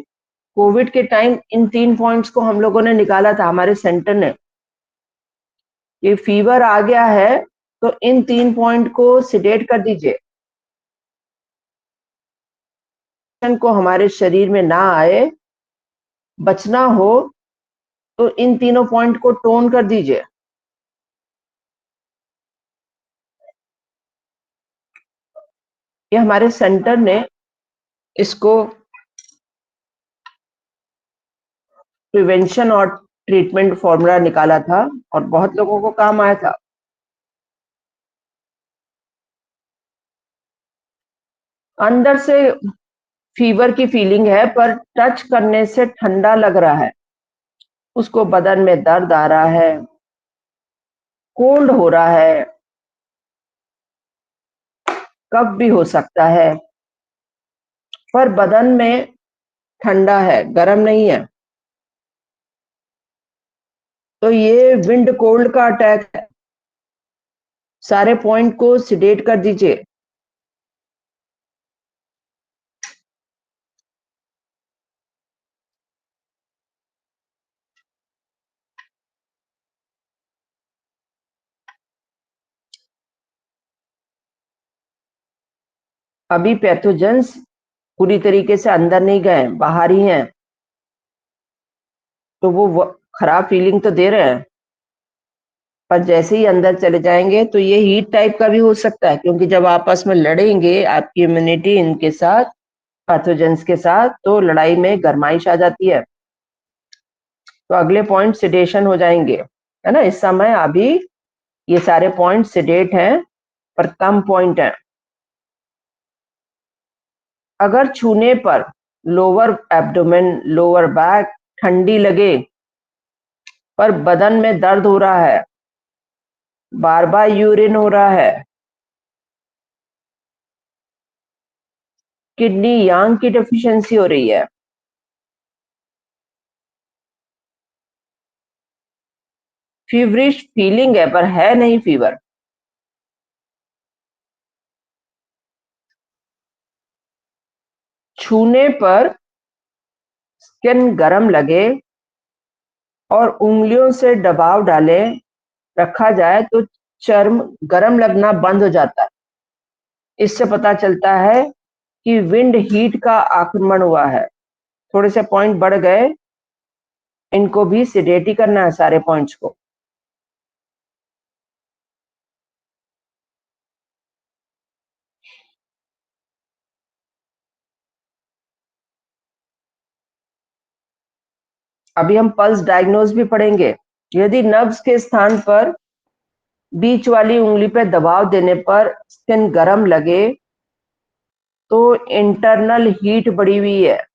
कोविड के टाइम इन 3 पॉइंट्स को हम लोगों ने निकाला था हमारे सेंटर ने। ये फीवर आ गया है तो इन 3 पॉइंट को सिडेट कर दीजिए, को हमारे शरीर में ना आए, बचना हो तो इन तीनों पॉइंट को टोन कर दीजिए। ये हमारे सेंटर ने इसको प्रिवेंशन और ट्रीटमेंट फॉर्मूला निकाला था और बहुत लोगों को काम आया था। अंदर से फीवर की फीलिंग है पर टच करने से ठंडा लग रहा है, उसको बदन में दर्द आ रहा है, कोल्ड हो रहा है, कफ भी हो सकता है, पर बदन में ठंडा है, गर्म नहीं है, तो ये विंड कोल्ड का अटैक है। सारे पॉइंट को सिडेट कर दीजिए। अभी पैथोजेंस पूरी तरीके से अंदर नहीं गए, बाहर ही हैं, तो वो खराब फीलिंग तो दे रहे हैं, पर जैसे ही अंदर चले जाएंगे तो ये हीट टाइप का भी हो सकता है, क्योंकि जब आपस में लड़ेंगे आपकी इम्यूनिटी इनके साथ, पैथोजेंस के साथ, तो लड़ाई में गरमाइश आ जाती है, तो अगले पॉइंट सिडेशन हो जाएंगे, है ना। इस समय अभी ये सारे पॉइंट सिडेट हैं पर कम पॉइंट है। अगर छूने पर लोअर एब्डोमेन, लोअर बैक ठंडी लगे पर बदन में दर्द हो रहा है, बार बार यूरिन हो रहा है, किडनी यांग की डेफिशिएंसी हो रही है, फीवरिश फीलिंग है पर है नहीं फीवर, छूने पर स्किन गर्म लगे और उंगलियों से दबाव डाले रखा जाए तो चर्म गर्म लगना बंद हो जाता है। इससे पता चलता है कि विंड हीट का आक्रमण हुआ है। थोड़े से पॉइंट बढ़ गए, इनको भी सिडेट ही करना है सारे पॉइंट्स को। अभी हम पल्स डायग्नोज भी पढ़ेंगे। यदि नब्ज के स्थान पर बीच वाली उंगली पे दबाव देने पर स्किन गर्म लगे तो इंटरनल हीट बढ़ी हुई है।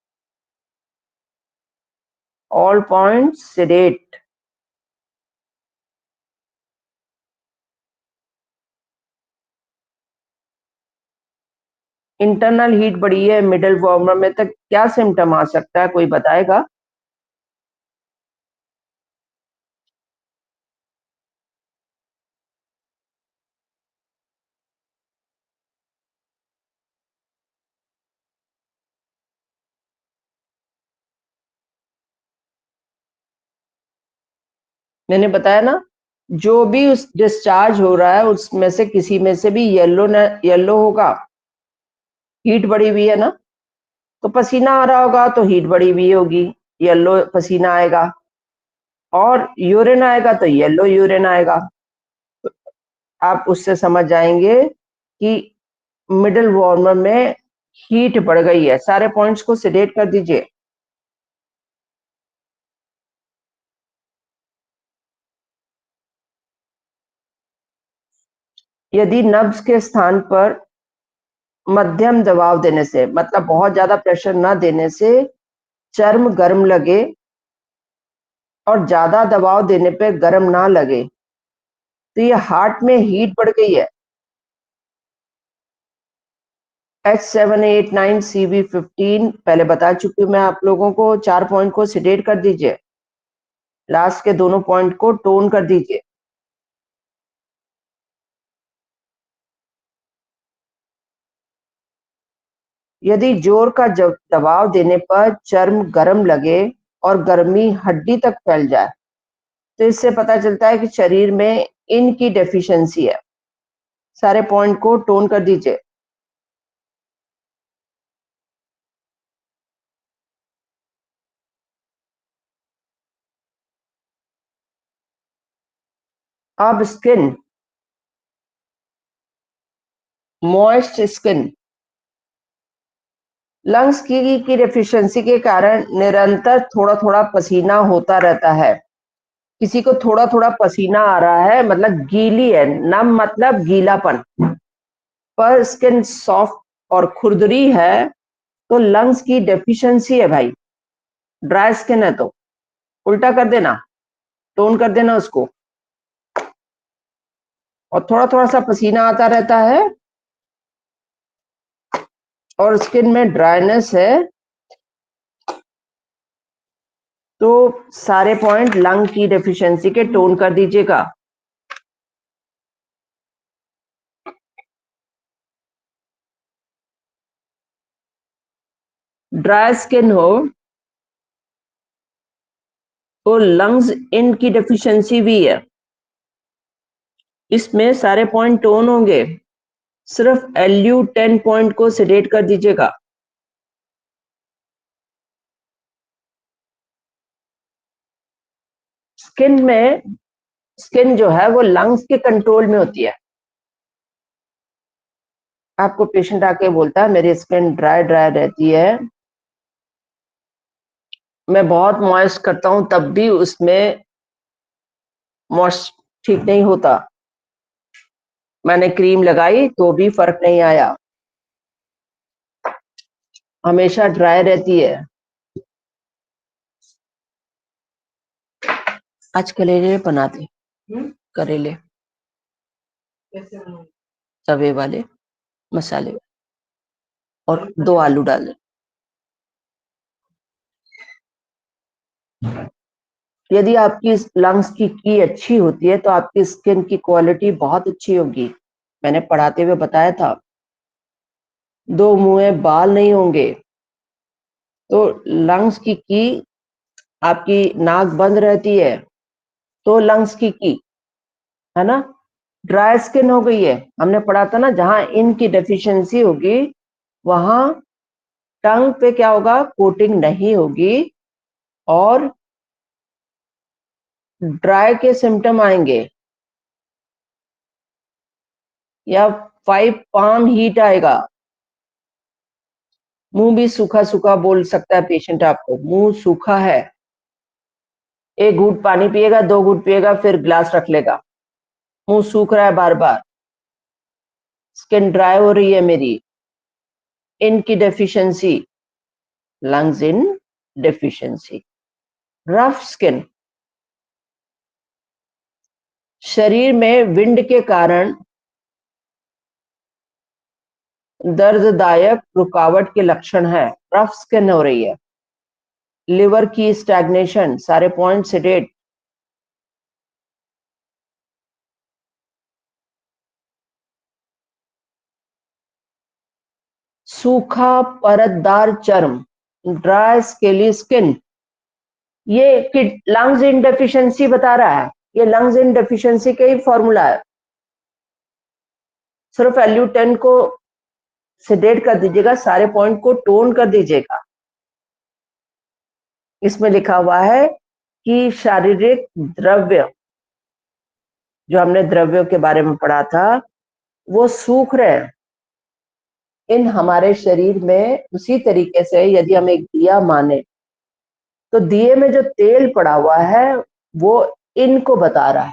All points सिडेट। इंटरनल हीट बढ़ी है मिडल वार्मर में, तक क्या सिम्टम आ सकता है, कोई बताएगा? मैंने बताया ना, जो भी उस डिस्चार्ज हो रहा है उसमें से किसी में से भी येलो होगा, हीट बढ़ी हुई है ना, तो पसीना आ रहा होगा तो हीट बढ़ी हुई होगी, येलो पसीना आएगा, और यूरिन आएगा तो येलो यूरिन आएगा। तो आप उससे समझ जाएंगे कि मिडल वार्मर में हीट बढ़ गई है। सारे पॉइंट्स को सिलेक्ट कर दीजिए। यदि नब्ज के स्थान पर मध्यम दबाव देने से, मतलब बहुत ज्यादा प्रेशर ना देने से चर्म गर्म लगे और ज्यादा दबाव देने पे गर्म ना लगे, तो ये हार्ट में हीट बढ़ गई है। H789 CV15 पहले बता चुकी हूं मैं आप लोगों को। 4 पॉइंट को सिलेक्ट कर दीजिए, लास्ट के दोनों पॉइंट को टोन कर दीजिए। यदि जोर का दबाव देने पर चर्म गर्म लगे और गर्मी हड्डी तक फैल जाए, तो इससे पता चलता है कि शरीर में इनकी डेफिशिएंसी है। सारे पॉइंट को टोन कर दीजिए। अब स्किन, मॉइस्ट स्किन, लंग्स की डेफिशिएंसी के कारण निरंतर थोड़ा थोड़ा पसीना होता रहता है। किसी को थोड़ा थोड़ा पसीना आ रहा है मतलब गीली है, नम मतलब गीलापन, पर स्किन सॉफ्ट और खुरदरी है, तो लंग्स की डेफिशिएंसी है भाई। ड्राई स्किन है तो उल्टा कर देना, टोन कर देना उसको। और थोड़ा थोड़ा सा पसीना आता रहता है और स्किन में ड्राइनेस है, तो सारे पॉइंट लंग की डेफिशिएंसी के टोन कर दीजिएगा। ड्राई स्किन हो तो लंग्स इन की डेफिशिएंसी भी है, इसमें सारे पॉइंट टोन होंगे। सिर्फ LU10 पॉइंट को सिलेक्ट कर दीजिएगा। स्किन जो है वो लंग्स के कंट्रोल में होती है। आपको पेशेंट आके बोलता है मेरी स्किन ड्राई ड्राई रहती है, मैं बहुत मॉइस्ट करता हूं तब भी उसमें मॉइस्ट ठीक नहीं होता, मैंने क्रीम लगाई तो भी फर्क नहीं आया, हमेशा ड्राई रहती है। आज करेले बनाते, करेले तवे वाले, मसाले वाले, और 2 आलू डाल दे। यदि आपकी लंग्स की अच्छी होती है तो आपकी स्किन की क्वालिटी बहुत अच्छी होगी। मैंने पढ़ाते हुए बताया था, 2 मुंह बाल नहीं होंगे। तो लंग्स की आपकी नाक बंद रहती है तो लंग्स की है ना। ड्राई स्किन हो गई है, हमने पढ़ा था ना, जहां इनकी डेफिशिएंसी होगी वहां टंग पे क्या होगा, कोटिंग नहीं होगी और ड्राई के सिम्टम आएंगे, या 5 पाम हीट आएगा। मुंह भी सूखा सूखा बोल सकता है पेशेंट आपको, मुंह सूखा है, 1 घूंट पानी पिएगा, 2 घूंट पिएगा, फिर गिलास रख लेगा, मुंह सूख रहा है बार बार, स्किन ड्राई हो रही है मेरी, इनकी deficiency, lungs in deficiency. Rough skin, शरीर में विंड के कारण दर्ददायक रुकावट के लक्षण है, रफ स्किन हो रही है, लिवर की स्टैग्नेशन, सारे पॉइंट सेडेट, सूखा परतदार चर्म, ड्राई स्केली स्किन, ये लंग्स इन डेफिशिएंसी बता रहा है। ये लंग्स इन डेफिशिएंसी का ही फॉर्मूला है। सिर्फ LU10 को सेडेट कर दीजिएगा, सारे पॉइंट को टोन कर दीजिएगा। इसमें लिखा हुआ है कि शारीरिक द्रव्य, जो हमने द्रव्यों के बारे में पढ़ा था, वो सूख रहे हैं इन हमारे शरीर में। उसी तरीके से यदि हम एक दिया माने तो दिए में जो तेल पड़ा हुआ है वो इनको बता रहा है,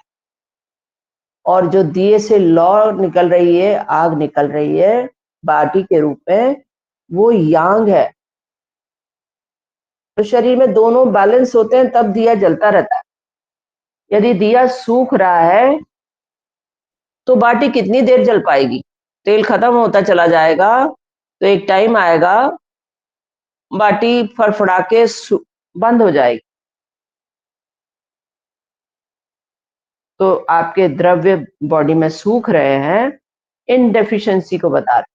और जो दिए से लौ निकल रही है, आग निकल रही है बाटी के रूप में, वो यांग है। तो शरीर में दोनों बैलेंस होते हैं तब दिया जलता रहता है। यदि दिया सूख रहा है तो बाटी कितनी देर जल पाएगी? तेल खत्म होता चला जाएगा तो एक टाइम आएगा बाटी फड़फड़ा के बंद हो जाएगी। तो आपके द्रव्य बॉडी में सूख रहे हैं, इन डेफिशिएंसी को बता रहे।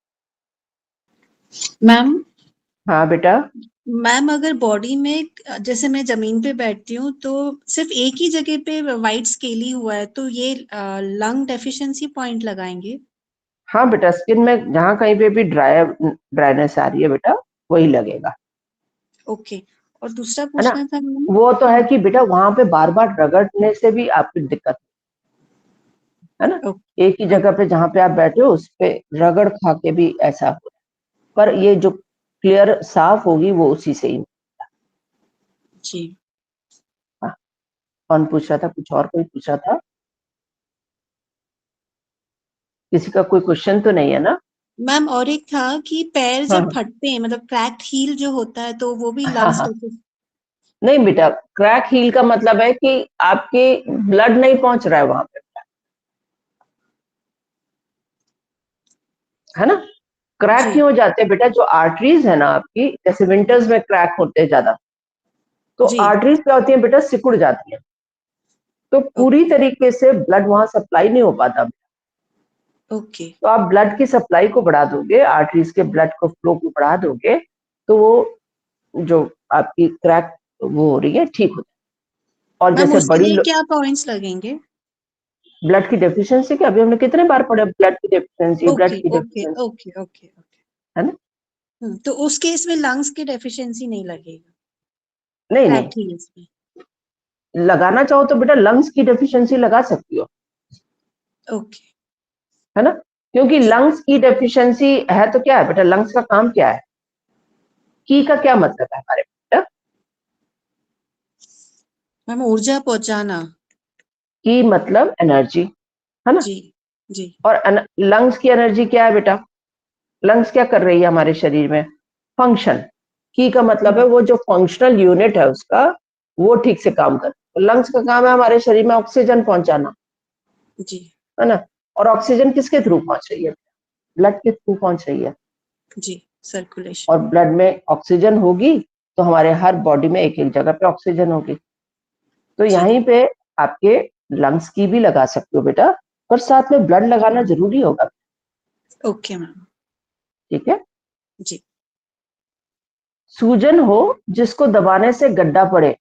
मैम हाँ बेटा। मैम अगर बॉडी में, जैसे मैं जमीन पे बैठती हूँ तो सिर्फ एक ही जगह पे वाइट स्केली हुआ है, तो ये लंग डेफिशिएंसी पॉइंट लगाएंगे? हाँ बेटा, स्किन में जहाँ कहीं पे भी ड्राइनेस आ रही है बेटा, वही लगेगा। ओके। और दूसरा है ना? पूछना था मैम, वो तो है कि बेटा वहां पे बार बार रगड़ने से भी आपकी दिक्कत है ना। एक ही जगह पे जहाँ पे आप बैठे हो उस पे रगड़ खा के भी ऐसा हो, पर ये जो क्लियर साफ होगी वो उसी से ही। जी। हाँ, कौन पूछ रहा था? कुछ और कोई पूछ रहा था? किसी का कोई क्वेश्चन तो नहीं है ना? मैम और एक था कि पैर हाँ जब फटते हैं, मतलब क्रैक्ड हील जो होता है, तो वो भी हाँ लंग्स हाँ। डेफिशिएंसी? नहीं बेटा, क्रैक हील का मतलब है कि आपके ब्लड नहीं पहुंच रहा है वहां पे, है ना। क्रैक जी। क्यों हो जाते हैं बेटा? जो आर्टरीज है ना आपकी, जैसे विंटर्स में क्रैक होते हैं ज्यादा, तो जी। आर्टरीज क्या होती है बेटा? सिकुड़ जाती है, तो पूरी तरीके से ब्लड वहां सप्लाई नहीं हो पाता। ओके। तो आप ब्लड की सप्लाई को बढ़ा दोगे, आर्टरीज के ब्लड को फ्लो को बढ़ा दोगे, तो वो जो आपकी क्रैक वो हो रही है ठीक हो जाए। और मैम जैसे उसके बड़ी लिए क्या पॉइंट्स लगेंगे? ब्लड की डेफिशिएंसी के अभी हमने कितने बार पढ़े? ब्लड की डेफिशिएंसी, ब्लड ओके की okay deficiency, okay okay okay. है ना। तो उस केस में लंग्स की डेफिशिएंसी नहीं लगेगा नहीं नहीं, क्रैक्ड हील्स में? लगाना चाहो तो बेटा लंग्स की डेफिशिएंसी लगा सकती हो, ओके। है ना। क्योंकि जी। लंग्स की डेफिशिएंसी है तो क्या है बेटा? लंग्स का काम क्या है? की का क्या मतलब है हमारे बेटा? मैम ऊर्जा पहुंचाना। की मतलब एनर्जी, है ना। जी। जी। और लंग्स की एनर्जी क्या है बेटा? लंग्स क्या कर रही है हमारे शरीर में? फंक्शन। की का मतलब है वो जो फंक्शनल यूनिट है उसका, वो ठीक से काम करे। तो लंग्स का काम है हमारे शरीर में ऑक्सीजन पहुंचाना, जी। है ना। और ऑक्सीजन किसके थ्रू पहुंच रही है? ब्लड के थ्रू पहुंच रही है। जी। सर्कुलेशन। और ब्लड में ऑक्सीजन होगी तो हमारे हर बॉडी में एक एक जगह पे ऑक्सीजन होगी। तो जी। यहीं पे आपके लंग्स की भी लगा सकते हो बेटा, पर साथ में ब्लड लगाना जरूरी होगा। Okay ma'am. ठीक है। जी। सूजन हो जिसको दबाने से गड्ढा पड़े,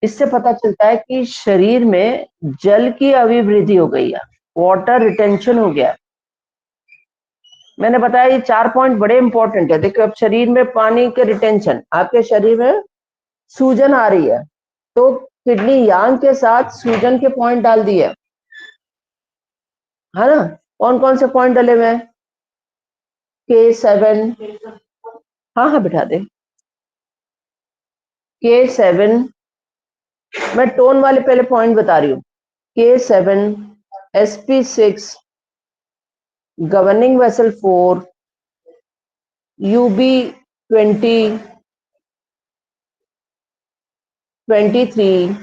इससे पता चलता है कि शरीर में जल की अभिवृद्धि हो गई है, वाटर रिटेंशन हो गया है। मैंने बताया ये 4 पॉइंट बड़े इंपॉर्टेंट है। देखो, अब शरीर में पानी के रिटेंशन, आपके शरीर में सूजन आ रही है तो किडनी यांग के साथ सूजन के पॉइंट डाल दिए, है ना। कौन कौन से पॉइंट डले हुए हैं? K7, हाँ हाँ बिठा दे। K7, मैं टोन वाले पहले पॉइंट बता रही हूँ। K7, SP6, governing vessel 4, UB20, 23,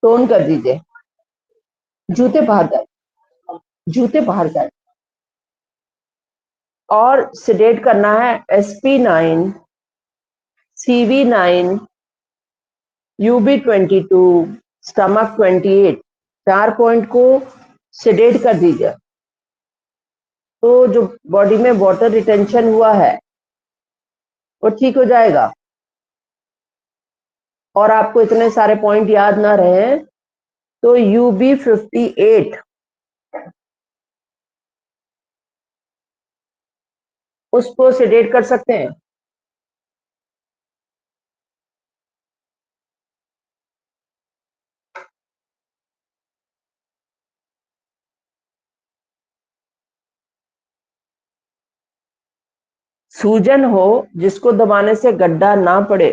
tone कर दीजिए। जूते बाहर जाए। जूते बाहर कर और सिडेट करना है SP9, CV9, UB22, stomach 28, 4 point को सिडेट कर दीजिए। तो जो बॉडी में वाटर रिटेंशन हुआ है वो ठीक हो जाएगा। और आपको इतने सारे पॉइंट याद ना रहे तो UB58 उसको सिडेट कर सकते हैं। सूजन हो जिसको दबाने से गड्ढा ना पड़े,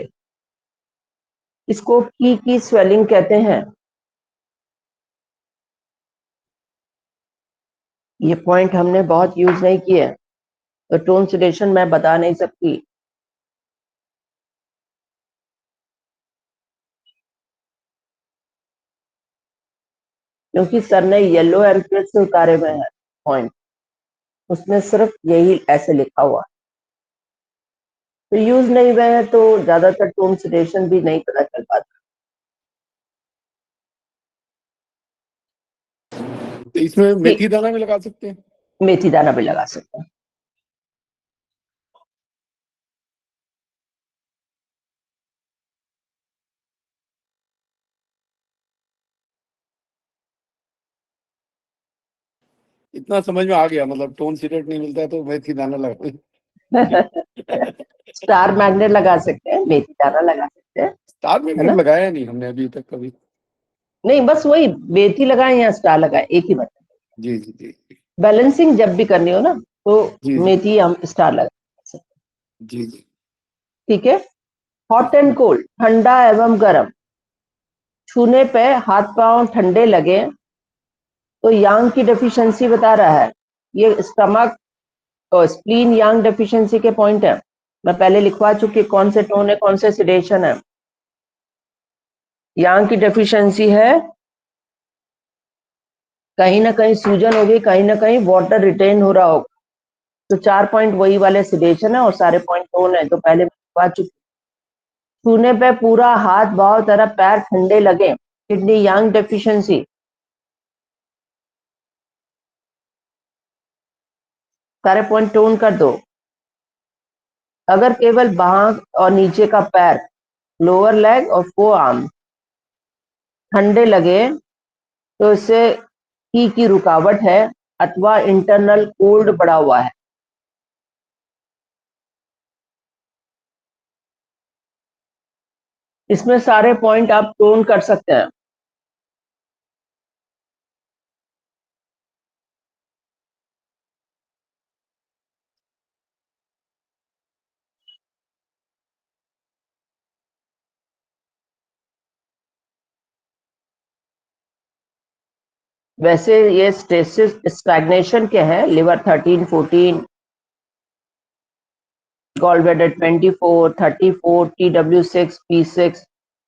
इसको की स्वेलिंग कहते हैं। ये पॉइंट हमने बहुत यूज नहीं किए, तो टोन सिडेशन मैं बता नहीं सकती। क्योंकि सर ने येलो एम्प्रेस से उतारे हुए हैं पॉइंट, उसमें सिर्फ यही ऐसे लिखा हुआ, तो यूज नहीं हुए हैं तो ज्यादातर टोन सिडेशन भी नहीं पता चल पाता। तो इसमें मेथी दाना भी लगा सकते हैं। मेथी दाना भी लगा सकते हैं। इतना समझ में आ गया, मतलब टोन सिगरेट नहीं मिलता है तो मेथी दाना लगा। स्टार मैग्नेट लगा सकते हैं, मेथी दाना लगा सकते हैं, स्टार है मैग्नेट ना? लगाया नहीं हमने अभी तक कभी। नहीं, बस वही मेथी लगाए या स्टार लगाए, एक ही बात। जी जी जी बैलेंसिंग जब भी करनी हो ना तो जी जी मेथी हम स्टार लगा सकते हैं। जी जी। ठीक है। हॉट एंड कोल्ड, ठंडा एवं गर्म, छूने पे हाथ पांव ठंडे लगे तो यांग की डेफिशिएंसी बता रहा है। ये स्टमक और स्प्लीन यांग डेफिशिएंसी के पॉइंट है। मैं पहले लिखवा चुकी कौन से टोन है, कौन से सिडेशन है। यांग की डेफिशिएंसी है, कहीं ना कहीं सूजन होगी, कहीं ना कहीं वाटर रिटेन हो रहा होगा। तो 4 पॉइंट वही वाले सिडेशन है और सारे पॉइंट टोन है, तो पहले मैं लिखवा चुकी। छूने पे पूरा हाथ बाव तरफ पैर ठंडे लगे, किडनी यांग डेफिशिएंसी, सारे पॉइंट टोन कर दो। अगर केवल बाह और नीचे का पैर, लोअर लेग और फो आर्म ठंडे लगे तो इससे की रुकावट है अथवा इंटरनल कोल्ड बढ़ा हुआ है। इसमें सारे पॉइंट आप टोन कर सकते हैं। वैसे ये स्टेसिस स्टैग्नेशन के हैं, liver 13, 14, gall bladder 24, 34, TW6, P6,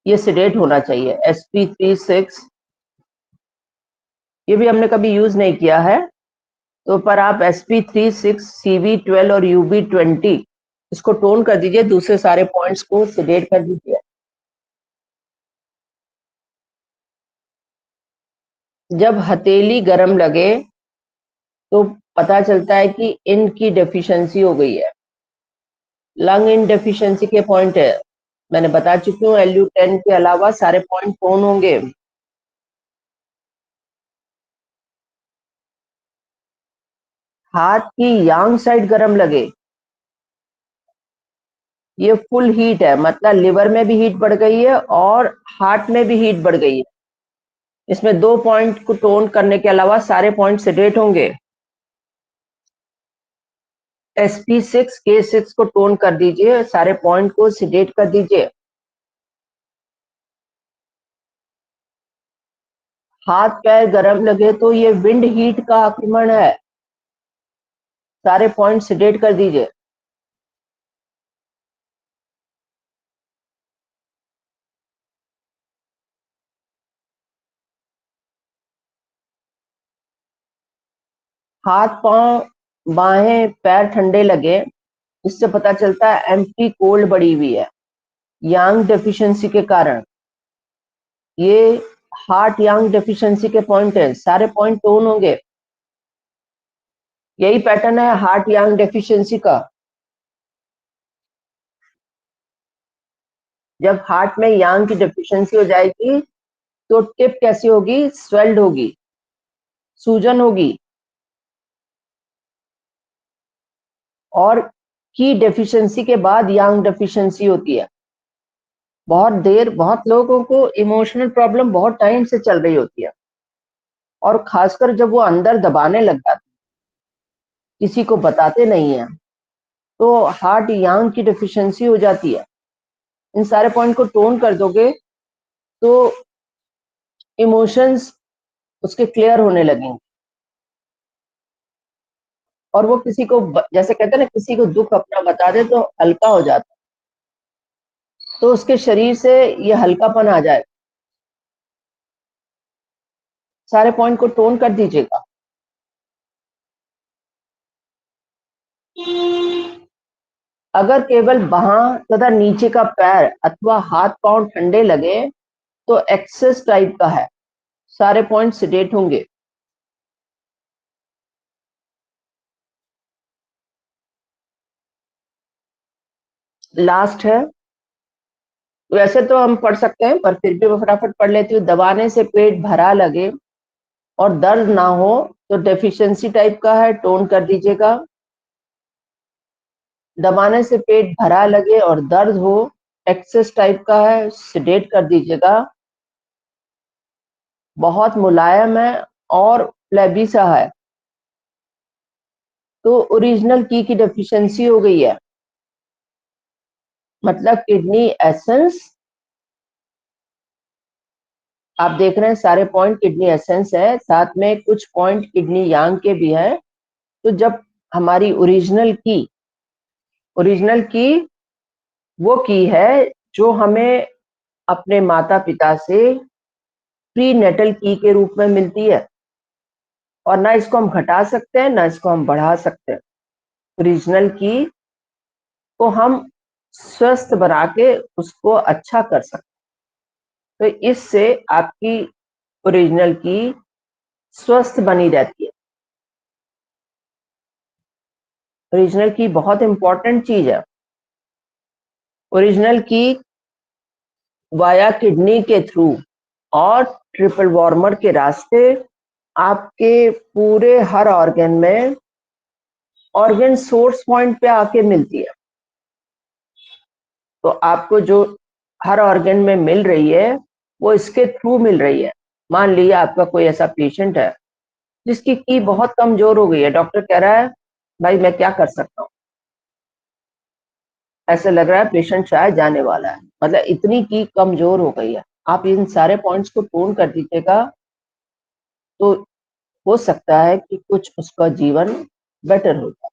ये सिडेट होना चाहिए। SP36 ये भी हमने कभी यूज नहीं किया है, तो पर आप SP36, CV12 और UB20 इसको टोन कर दीजिए, दूसरे सारे पॉइंट्स को सिडेट कर दीजिए। जब हथेली गर्म लगे तो पता चलता है कि इनकी डेफिशिएंसी हो गई है। लंग इन डेफिशिएंसी के पॉइंट है, मैंने बता चुकी हूँ। LU10 के अलावा सारे पॉइंट टोन होंगे। हाथ की यांग साइड गर्म लगे, ये फुल हीट है, मतलब लिवर में भी हीट बढ़ गई है और हार्ट में भी हीट बढ़ गई है। इसमें 2 पॉइंट को टोन करने के अलावा सारे पॉइंट सेडेट होंगे। SP6, K6 को टोन कर दीजिए, सारे पॉइंट को सेडेट कर दीजिए। हाथ पैर गर्म लगे तो ये विंड हीट का आक्रमण है, सारे पॉइंट सेडेट कर दीजिए। हाथ पांव बाहें पैर ठंडे लगे, इससे पता चलता है एम्प्टी कोल्ड बढ़ी हुई है यांग डेफिशिएंसी के कारण। ये हार्ट यांग डेफिशिएंसी के पॉइंट है, सारे पॉइंट टोन होंगे। यही पैटर्न है हार्ट यांग डेफिशिएंसी का। जब हार्ट में यांग की डेफिशिएंसी हो जाएगी तो टिप कैसी होगी? स्वेल्ड होगी, सूजन होगी। और की डेफिशिएंसी के बाद यांग डेफिशिएंसी होती है। बहुत लोगों को इमोशनल प्रॉब्लम बहुत टाइम से चल रही होती है, और खासकर जब वो अंदर दबाने लग जाते, किसी को बताते नहीं है, तो हार्ट यांग की डेफिशिएंसी हो जाती है। इन सारे पॉइंट को टोन कर दोगे तो इमोशंस उसके क्लियर होने लगेंगे, और वो किसी को जैसे कहते हैं ना, किसी को दुख अपना बता दे तो हल्का हो जाता है, तो उसके शरीर से ये हल्कापन आ जाए। सारे पॉइंट को टोन कर दीजिएगा। अगर केवल बाहां तथा नीचे का पैर अथवा हाथ पांव ठंडे लगे तो एक्सेस टाइप का है, सारे पॉइंट सिडेट होंगे। लास्ट है, वैसे तो हम पढ़ सकते हैं पर फिर भी मैं फटाफट पढ़ लेती हूँ। दबाने से पेट भरा लगे और दर्द ना हो तो डेफिशिएंसी टाइप का है, टोन कर दीजिएगा। दबाने से पेट भरा लगे और दर्द हो, एक्सेस टाइप का है, सिडेट कर दीजिएगा। बहुत मुलायम है और फ्लैबी सा है, तो ओरिजिनल की डेफिशिएंसी हो गई है, मतलब किडनी एसेंस। आप देख रहे हैं सारे पॉइंट किडनी एसेंस है, साथ में कुछ पॉइंट किडनी यांग के भी है। तो जब हमारी ओरिजिनल की वो की है जो हमें अपने माता पिता से प्री नेटल की के रूप में मिलती है, और ना इसको हम घटा सकते हैं ना इसको हम बढ़ा सकते हैं। ओरिजिनल की को हम स्वस्थ बना के उसको अच्छा कर सकते हैं, तो इससे आपकी ओरिजिनल की स्वस्थ बनी रहती है। ओरिजिनल की बहुत इंपॉर्टेंट चीज है। ओरिजिनल की वाया किडनी के थ्रू और ट्रिपल वार्मर के रास्ते आपके पूरे हर ऑर्गन में ऑर्गन सोर्स पॉइंट पे आके मिलती है। तो आपको जो हर ऑर्गन में मिल रही है वो इसके थ्रू मिल रही है। मान लीजिए आपका कोई ऐसा पेशेंट है जिसकी की बहुत कमजोर हो गई है, डॉक्टर कह रहा है भाई मैं क्या कर सकता हूँ, ऐसे लग रहा है पेशेंट शायद जाने वाला है, मतलब इतनी की कमजोर हो गई है। आप इन सारे पॉइंट्स को टोन कर दीजिएगा तो हो सकता है कि कुछ उसका जीवन बेटर हो जाए।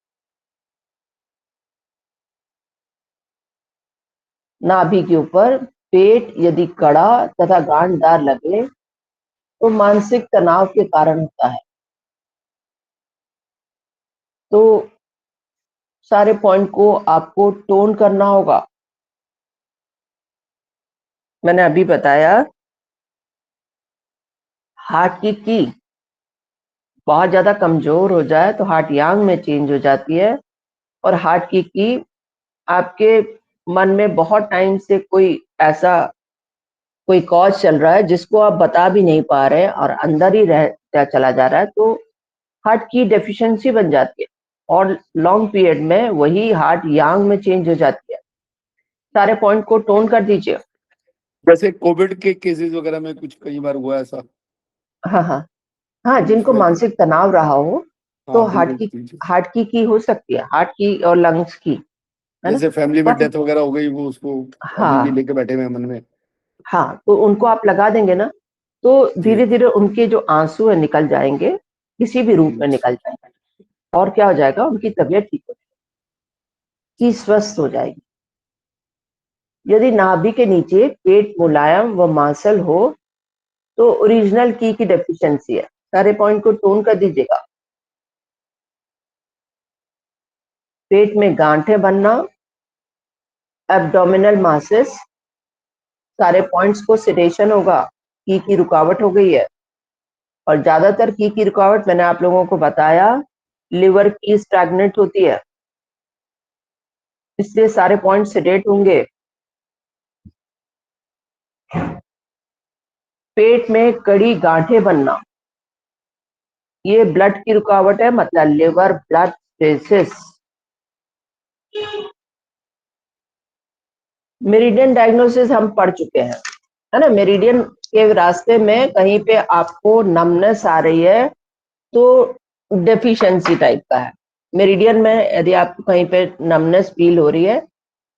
नाभि के ऊपर पेट यदि कड़ा तथा गांठदार लगे तो मानसिक तनाव के कारण होता है। तो सारे पॉइंट को आपको टोन करना होगा। मैंने अभी बताया हार्ट की बहुत ज्यादा कमजोर हो जाए तो हार्ट यांग में चेंज हो जाती है, और हार्ट की आपके मन में बहुत टाइम से कोई कॉज चल रहा है जिसको आप बता भी नहीं पा रहे और अंदर ही रहता चला जा रहा है, तो हार्ट की डेफिशिएंसी बन जाती है, और लॉन्ग पीरियड में वही हार्ट यांग में चेंज हो जाती है। सारे पॉइंट को टोन कर दीजिए। जैसे कोविड के केसेस वगैरह में कुछ कई बार हुआ ऐसा। हाँ हाँ हाँ, जिनको मानसिक तनाव रहा हो तो हाँ बिल्कुल। हार्ट की हो सकती है, हार्ट की और लंग्स की, है ना। जैसे फैमिली में तो डेथ वगैरह हो गई, वो उसको अभी भी हाँ लेके बैठे हुए हैं मन में। हाँ, तो उनको आप लगा देंगे ना, तो जी धीरे धीरे उनके जो आंसू है निकल जाएंगे, किसी भी रूप में निकल जाएंगे, और क्या हो जाएगा, उनकी तबीयत ठीक हो जाएगी, स्वस्थ हो जाएगी। यदि नाभि के नीचे पेट मुलायम व मांसल हो तो ओरिजिनल की डेफिशिएंसी है। सारे पॉइंट को टोन कर दीजिएगा। पेट में गांठें बनना, एब्डोमिनल मासेस, सारे पॉइंट्स को सिडेशन होगा, की रुकावट हो गई है। और ज्यादातर की रुकावट मैंने आप लोगों को बताया लिवर की स्टैग्नेंट होती है, इसलिए सारे पॉइंट सिडेट होंगे। पेट में कड़ी गांठें बनना, ये ब्लड की रुकावट है, मतलब liver blood stasis. Meridian diagnosis हम पढ़ चुके हैं, है ना। मेरिडियन के रास्ते में कहीं पे आपको नमनेस आ रही है तो डेफिशिएंसी टाइप का है। मेरिडियन में यदि आपको कहीं पे नमनेस फील हो रही है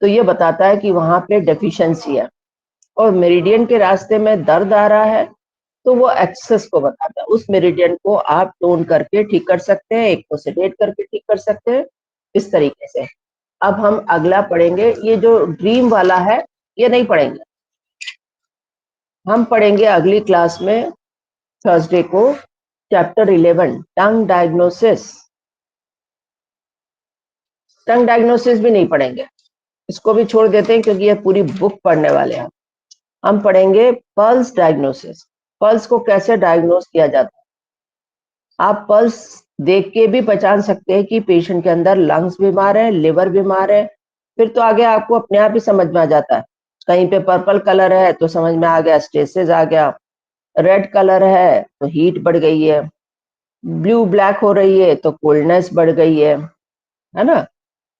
तो ये बताता है कि वहां पे डेफिशिएंसी है। और मेरिडियन के रास्ते में दर्द आ रहा है तो वो एक्सेस को बताता है। उस मेरिडियन को आप टोन करके ठीक कर सकते हैं, एक को सेडेट करके ठीक कर सकते हैं, इस तरीके से। अब हम अगला पढ़ेंगे, ये जो ड्रीम वाला है ये नहीं पढ़ेंगे, हम पढ़ेंगे अगली क्लास में थर्सडे को चैप्टर 11 टंग डायग्नोसिस। टंग डायग्नोसिस भी नहीं पढ़ेंगे, इसको भी छोड़ देते हैं क्योंकि ये पूरी बुक पढ़ने वाले हैं। हम पढ़ेंगे पल्स डायग्नोसिस। पल्स को कैसे डायग्नोस किया जाता है, आप पल्स देख के भी पहचान सकते हैं कि पेशेंट के अंदर लंग्स बीमार है, लिवर बीमार है। फिर तो आगे आपको अपने आप ही समझ में आ जाता है। कहीं पे पर्पल कलर है तो समझ में आ गया स्टेसिस आ गया, रेड कलर है तो हीट बढ़ गई है, ब्लू ब्लैक हो रही है तो कोल्डनेस बढ़ गई है ना।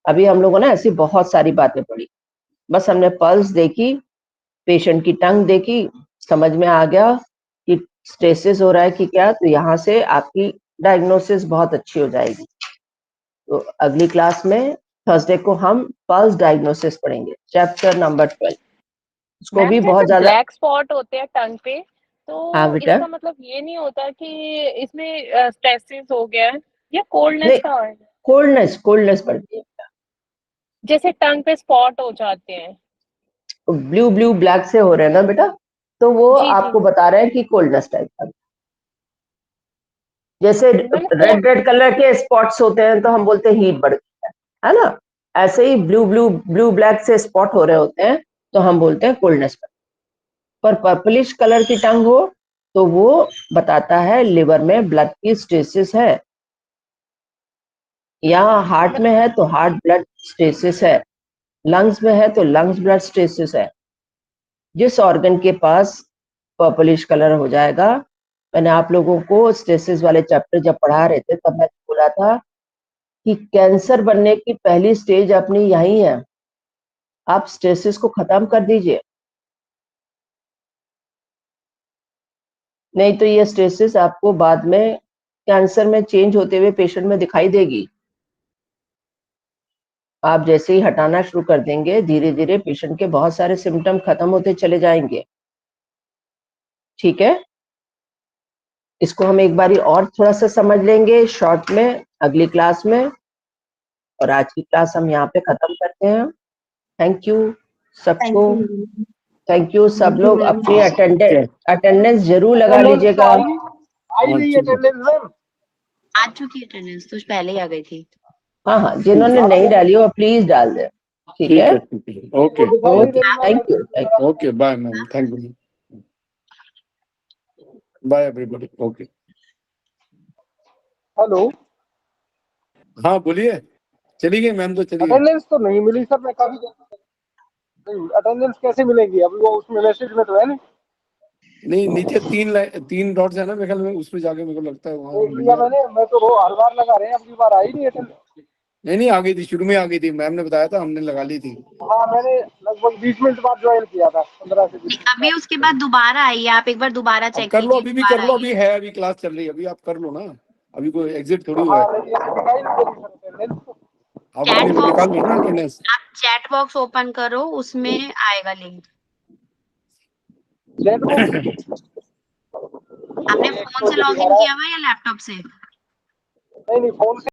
अभी हम लोगों ने ऐसी बहुत सारी बातें पढ़ी, बस हमने पल्स देखी, पेशेंट की टंग देखी, समझ में आ गया कि स्टेसिस हो रहा है कि क्या, तो यहाँ से आपकी डायग्नोसिस बहुत अच्छी हो जाएगी। तो अगली क्लास में थर्सडे को हम पल्स डायग्नोसिस पढ़ेंगे, चैप्टर नंबर 12। इसको मैम भी बहुत जैसे ज्यादा। ब्लैक स्पॉट होते हैं टंग पे, हाँ तो बेटा, इसका मतलब ये नहीं होता कि इसमें स्टेसिस हो गया है या कोल्डनेस नहीं, का है। कोल्डनेस बढ़ती है। जैसे टंग पे स्पॉट हो जाते हैं। ब्लू ब्लू ब्लैक से हो रहे हैं ना बेटा, तो वो जी जी आपको बता रहे हैं कि कोल्डनेस टाइप का। जैसे मतलब रेड रेड कलर के स्पॉट्स होते हैं तो हम बोलते हैं हीट बढ़ गई है ना। ऐसे ही ब्लू ब्लू ब्लू ब्लैक से स्पॉट हो रहे होते हैं तो हम बोलते हैं कोल्डनेस। पर पर्पलिश कलर की टंग हो तो वो बताता है लिवर में ब्लड की स्टेसिस है, या हार्ट में है तो हार्ट ब्लड स्टेसिस है, लंग्स में है तो लंग्स ब्लड स्टेसिस है। जिस ऑर्गन के पास पर्पलिश कलर हो जाएगा, मैंने आप लोगों को स्टेसिस वाले चैप्टर जब पढ़ा रहे थे तब मैंने बोला था कि कैंसर बनने की पहली स्टेज अपनी यही है, आप स्टेसिस को खत्म कर दीजिए, नहीं तो ये स्टेसिस आपको बाद में कैंसर में चेंज होते हुए पेशेंट में दिखाई देगी। आप जैसे ही हटाना शुरू कर देंगे धीरे धीरे पेशेंट के बहुत सारे सिम्टम खत्म होते चले जाएंगे। ठीक है, इसको हम एक बारी और थोड़ा सा समझ लेंगे शॉर्ट में अगली क्लास में, और आज की क्लास हम यहाँ पे खत्म करते हैं। थैंक यू सबको, थैंक यू। Thank you. सब थैंक यू लोग मैम। अपनी अटेंडेंस जरूर लगा लीजिएगा। आई नहीं अटेंडेंस मैम। आ चुकी अटेंडेंस तो पहले ही आ गई थी। हाँ हाँ, जिन्होंने नहीं डाली हो प्लीज डाल दें। ठीक है, okay okay, thank you. Okay bye ma'am, thank you, bye everybody, okay. Hello, हाँ बोलिए, चली गई मैम तो चली गई। अटेंडेंस तो नहीं मिली सर, मैं काफी अटेंडेंस कैसे मिलेगी अभी, वो उसमें मैसेज में तो है नहीं। नहीं नीचे तीन डॉट्स है ना मेरे ख्याल में, उसमें जाके मेरे को लगता है वहाँ देख मिल लिया जाएगा। मैंने, मैं तो वो हर बार लगा रहे हैं, अगली बार आई नहीं अटेंडेंस। नहीं आ गई थी, शुरू में आ गई थी, मैम ने बताया था, हमने लगा ली थी। हाँ, मैंने लगभग 20 मिनट बाद ज्वाइन किया था, 15 से 20 मिनट अभी बाद। उसके बाद दोबारा आई है, आप एक बार दोबारा अब चेक कर लो, कीजिए। अभी भी कर दोबारा लो, आई अभी है, अभी क्लास चल रही है, अभी आप कर लो ना, अभी कोई एग्जिट थोड़ी हुआ हाँ, है। लेकिन दिखाई नहीं दे रही सर अटेंडेंस तो। आप चैट अपनी वो बॉक्स, निकाल लो ना अटेंडेंस। आप चैट बॉक्स ओपन करो, उसमें आएगा लिंक। चैट बॉक्स आपने एक फोन तो से जो दिखा लॉगिन रहा है, किया हुआ है या लैपटॉप से? नहीं फोन से